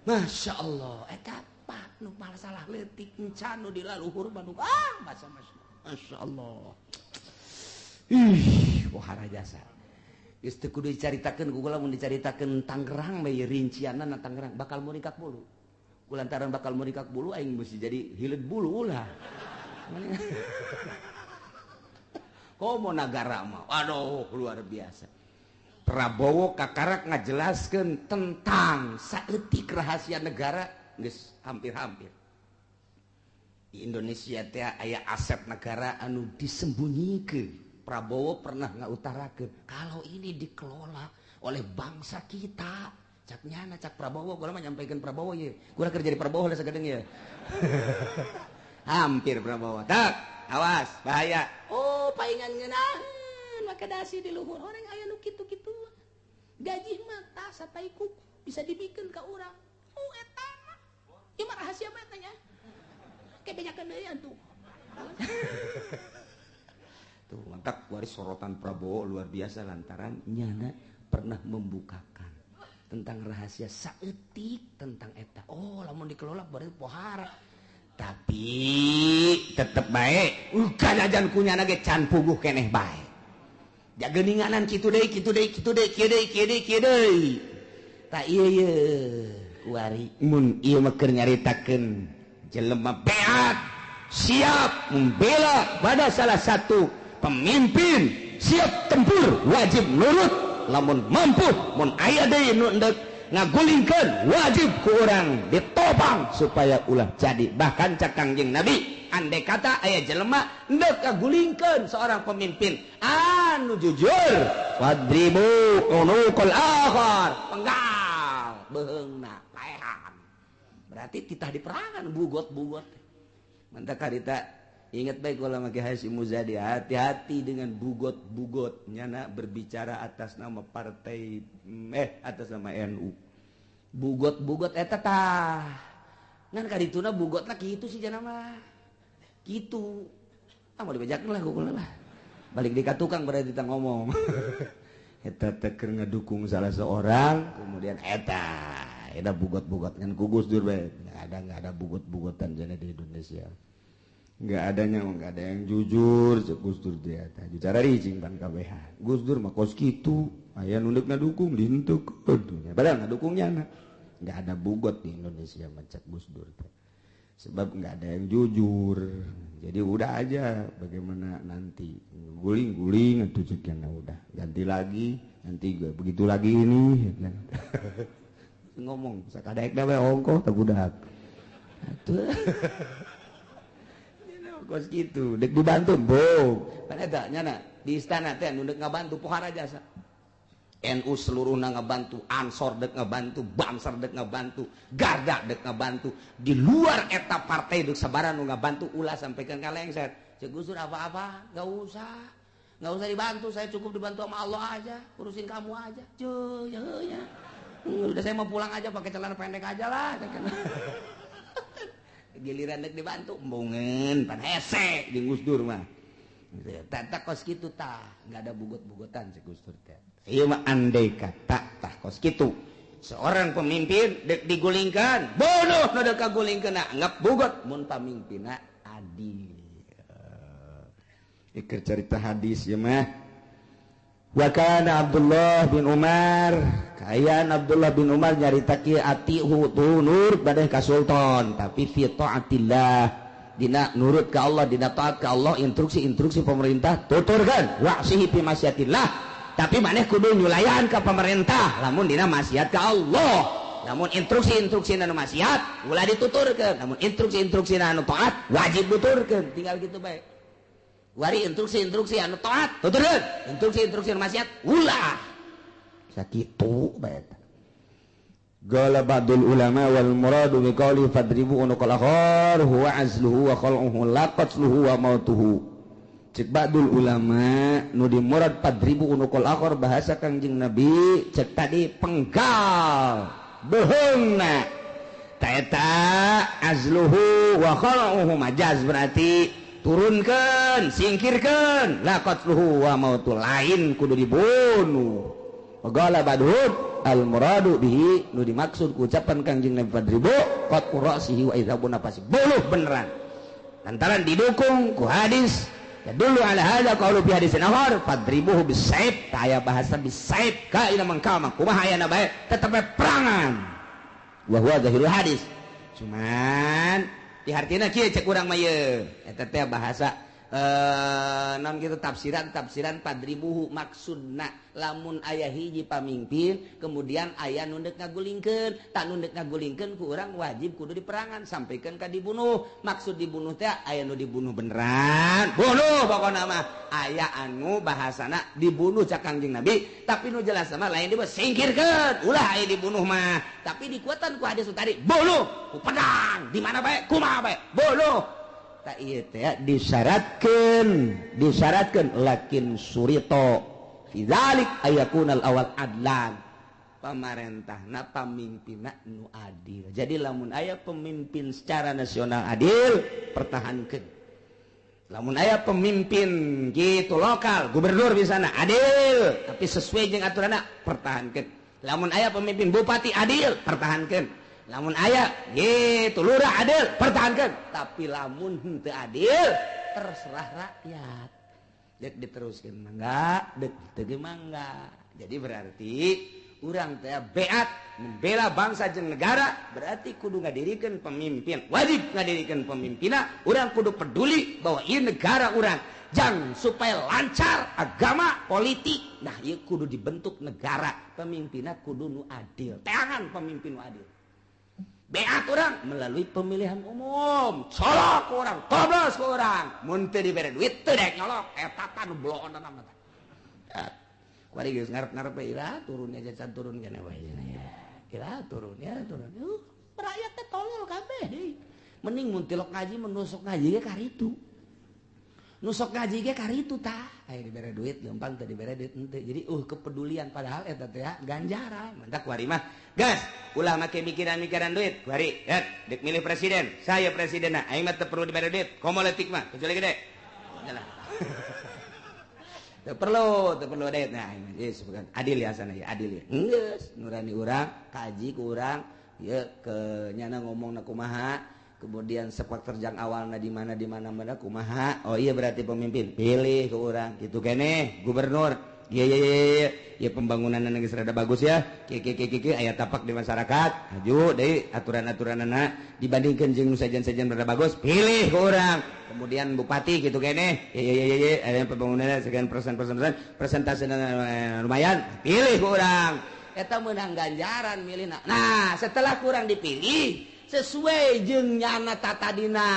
Masya Allah eta pak nu salah leutik encan nu dilaluhur Bandung masa Masya Allah pohara jasa geus teu kudu dicaritakeun ku lamun dicaritakeun Tangerang bae rincianna Tangerang bakal muringkak bulu kulantaran bakal muringkak bulu aing mesti jadi hileud bulu ulah komo nagara mah aduh luar biasa Prabowo kakarak ngajelaskeun tentang saeutik rahasia negara geus hampir-hampir. Di Indonesia teh aya aset negara anu disembunyiikeun. Prabowo pernah ngautarakeun kalau ini dikelola oleh bangsa kita. Cak nyana cak Prabowo gua mah nyampaikeun Prabowo ye. Gua kerja di Prabowo lah sagadeng ye. Hampir Prabowo. Tak, awas bahaya. Oh, paingan ngeunaheun maka dasi di luhur orang aya nu kitu-kitu. Gaji mah tas sataiku bisa dibikin ke orang. Oh eta mah. Ieu mah rahasia mah eta nya. Kayak bejakeun deui antu. Tuh, mantap waris sorotan Prabowo luar biasa lantaran nyana pernah membukakan tentang rahasia saeutik tentang eta. Oh, lamun dikelola berarti pohara. Tapi tetep bae. Kanajan kunyana ge can puguh keneh bae. Jageninganan kitu deui kitu deui kitu deui kieu deui kieu deui kieu deui ta ieu ye kuari mun ieu mah keur nyaritakeun jelema beat siap membela pada salah satu pemimpin siap tempur wajib nurut lamun mampu mun aya deui nu endek ngagulingkeun wajib ku urang ditopang supaya ulah jadi bahkan cak Kangjeng Nabi andai kata aya jelema endek ngagulingkeun seorang pemimpin anu jujur wadribu unuqul akhar penggal beheungna laehan berarti titah di perangan bugot-bugot mantap karita ingat baik kalau make Hasyim Muzadi hati-hati dengan bugot-bugot nyana berbicara atas nama partai atas nama NU bugot-bugot eta tah ngan kadituna bugotna kitu sih jana mah kitu mau dibejakeun lah kukulna lah balik di ka tukang berarti kita ngomong eta teh keur ngedukung salah seorang kemudian eta bugot-bugot kan ku Gus Dur bae enggak ada bugot-bugotan jana di Indonesia enggak ada yang jujur cek Gus Dur teh eta bicara ricing pan kabeh Gus Dur mah kos kitu aya nu deuk ngadukung dihenteukeun padahal ngadukungnya enggak ada bugot di Indonesia mah cek Gus Dur teh sebab nggak ada yang jujur jadi udah aja bagaimana nanti guling-guling atau sekian udah ganti lagi nanti gue begitu lagi ini kan ngomong sakadaek dah ongkoh tak udah atuh kos gitu dek dibantu kan eta nyana di istana teh nu dek ngabantu pohara jasa NU seluruhna ngabantu, Ansor dek ngabantu, Bamsar dek ngabantu, Garda dek ngabantu. Di luar eta partai dek sabaran nu ngabantu ulah sampaikan ka lengser. Cek Gus Dur apa-apa, enggak usah dibantu, saya cukup dibantu sama Allah aja, urusin kamu aja. Cuy, ya. Udah saya mau pulang aja pakai celana pendek aja lah. Giliran dek dibantu, embungeun pan hese di Gus Dur mah. Tak kos kitu tah, enggak ada bugot-bugotan cek Gus Dur teh. Ieu mah andai kata tah kos kitu. Seorang pemimpin dek digulingkan, bodoh nu dek kagulingkeunna, anggap bugot mun pamimpinna adil. Ikir cerita hadis ya mah. Wa kana Abdullah bin Umar, kayan Abdullah bin Umar nyarita kieu atihu tunur badeh ka sultan, tapi fi taatillah dina nurut ka Allah, dina taat ka Allah, instruksi pemerintah tuturkeun wa'sihi fi masyiatillah. Tapi maneh kudu nyulayan ke pemerintah lamun dina maksiat ka Allah. Namun instruksi anu maksiat ulah dituturkeun, namun instruksi anu taat wajib tuturkeun. Tinggal gitu bae. Wari instruksi anu taat tuturkeun, instruksi anu maksiat ulah sakitu bae eta qala ba'dul ulama wal muradu bi qawli fadribu unuqal akhar huwa azluhu wa khal'uhu la qatluhu wa mautuhu cek ba'dul ulama nu di murad fadribu unuqal akhar bahasa Kangjeng Nabi cek tadi penggal beheungna ta eta azluhu wa khal'uhu majaz berarti turunkan, singkirkan la qatluhu wa mautu lain kudu dibunuh waqala badhud al muradu bihi nu dimaksud ku ucapan Kangjeng Nabi fadribu qat'u ra'sihi wa idhabun nafasi bunuh beneran lantaran didukung ku hadis ya dulu ala hadza qaulu fi hadisin akhar fadribuhu bisaib aya bahasa bisaib ka ina mangkama kumaha aya na bae tetep perangan wa huwa zahirul hadis cuman dihartina kieu cek urang mah ye eta teh bahasa naon kitu tafsiran padribuhu maksudna lamun aya hiji pamimpin kemudian aya nu deuk ngagulingkeun tak nu deuk ngagulingkeun ku urang wajib kudu diperangan sampaikan ka dibunuh maksud dibunuh teh aya nu dibunuh beneran bunuh pokona mah aya anu bahasana dibunuh cak Kangjeng Nabi tapi nu jelas mah lain dibunuh singkirkeun ulah aya dibunuh mah tapi dikuatan ku hadis tadi bunuh ku pedang di mana bae kumaha bae bunuh tak iya teh disyaratkan lakin surito fidzalik ayakunal awal adlan pamarentahna pamimpinna nu adil jadi lamun aya pemimpin secara nasional adil pertahankeun lamun aya pemimpin gitu lokal gubernur bisana adil tapi sesuai jeung aturanna pertahankeun lamun aya pemimpin bupati adil pertahankeun lamun aya gitu lurah adil pertahankan tapi lamun henteu adil terserah rakyat dek diteruskeun mangga dek teu mangga jadi berarti urang teh beat membela bangsa jeung negara berarti kudu ngadirikeun pemimpin wajib ngadirikeun pemimpinna urang kudu peduli bahwa ieu negara urang jang supaya lancar agama politik nah ieu kudu dibentuk negara pemimpinna kudu nu adil teangan pemimpin nu adil beat orang melalui pemilihan umum colok orang toblos ke orang mun teu dibere duit teu dek nyolok eta tah nu bloona nama tah kuari geus ngarep-ngarep ira turun aja can turun kana wae ira turun rakyat teh tolol kabeh deui mending mun tilok ngaji menusuk ngaji ge karitu nusuk ngaji ge karitu tah aya dibere duit gampang teu dibere duit henteu jadi kepedulian padahal eta teh ganjaran mantak kuari mah gas ulah make mikiran-mikiran duit kuari dek milih presiden saya presidenna aing mah teu perlu dibere duit komoletik mah kecuali gede jalan teu perlu duit nah aing geus adil ya sana ya adil ya geus nurani urang kaji ku urang ieu ke nyana ngomongna kumaha kemudian sepak terjang awalna di mana kumaha oh iya berarti pemimpin pilih ke orang gitu kene gubernur iya pembangunan geus rada bagus ya ki aya tapak di masyarakat maju deui aturan-aturanna dibandingkeun jeung nu sajen-sajen rada bagus pilih ke orang kemudian bupati gitu kene iya aya pembangunan sekian persentasenya lumayan pilih ke orang eta meunang ganjaran milihna nah setelah kurang dipilih sesuai jeung nyana tatadina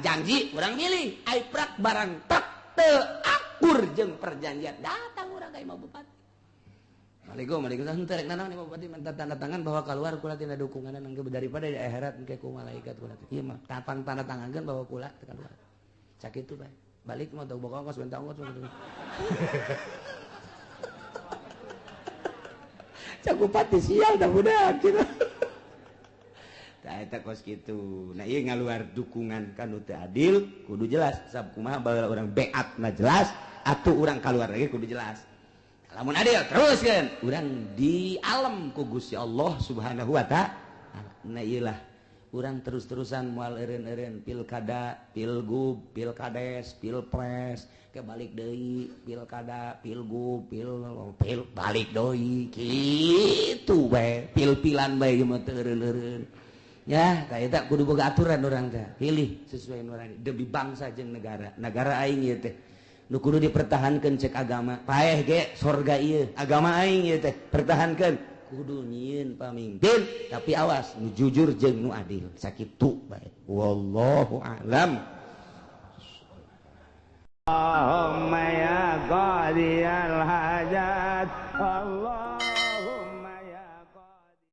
janji urang milih aiprak barang tak teu akur jeung perjanjian datang urang ka imam bupati Waalaikumsalam henteu rek nanaon imam bupati minta tanda tangan bahwa keluar kula tina dukungan engke daripada di akhirat engke ku malaikat kula ieu mah tapang tanda tangankeun bahwa kula teu keluar sakitu bae balik mah teu boga ongkos minta ongkos cak bupati sial dah budak kitu eta kos kitu nah ieu ngaluar dukungan kanu teu adil kudu jelas sabab kumaha baheula urang beat na jelas atuh urang kaluar lagi kudu jelas lamun adil teruskeun urang di alam ku Gusti Allah Subhanahu wa taala nah ieulah urang terus-terusan moal eureun-eureun pilkada pilgub pilkades pilpres kebalik deui pilkada pilgub pil balik deui kitu bae pil-pilan bae ge mah teu eureun-eureun ya kayak tak kudu boga aturan orang teh pilih sesuai nurani demi bangsa jeung negara aing ieu teh nu kudu dipertahankeun cek agama paeh ge sorga ieu agama aing ieu teh pertahankeun kudu nyieun pamimpin tapi awas nu jujur jeung nu adil sakitu bae wallahu a'lam Allahumma ya qadiyal hajat Allah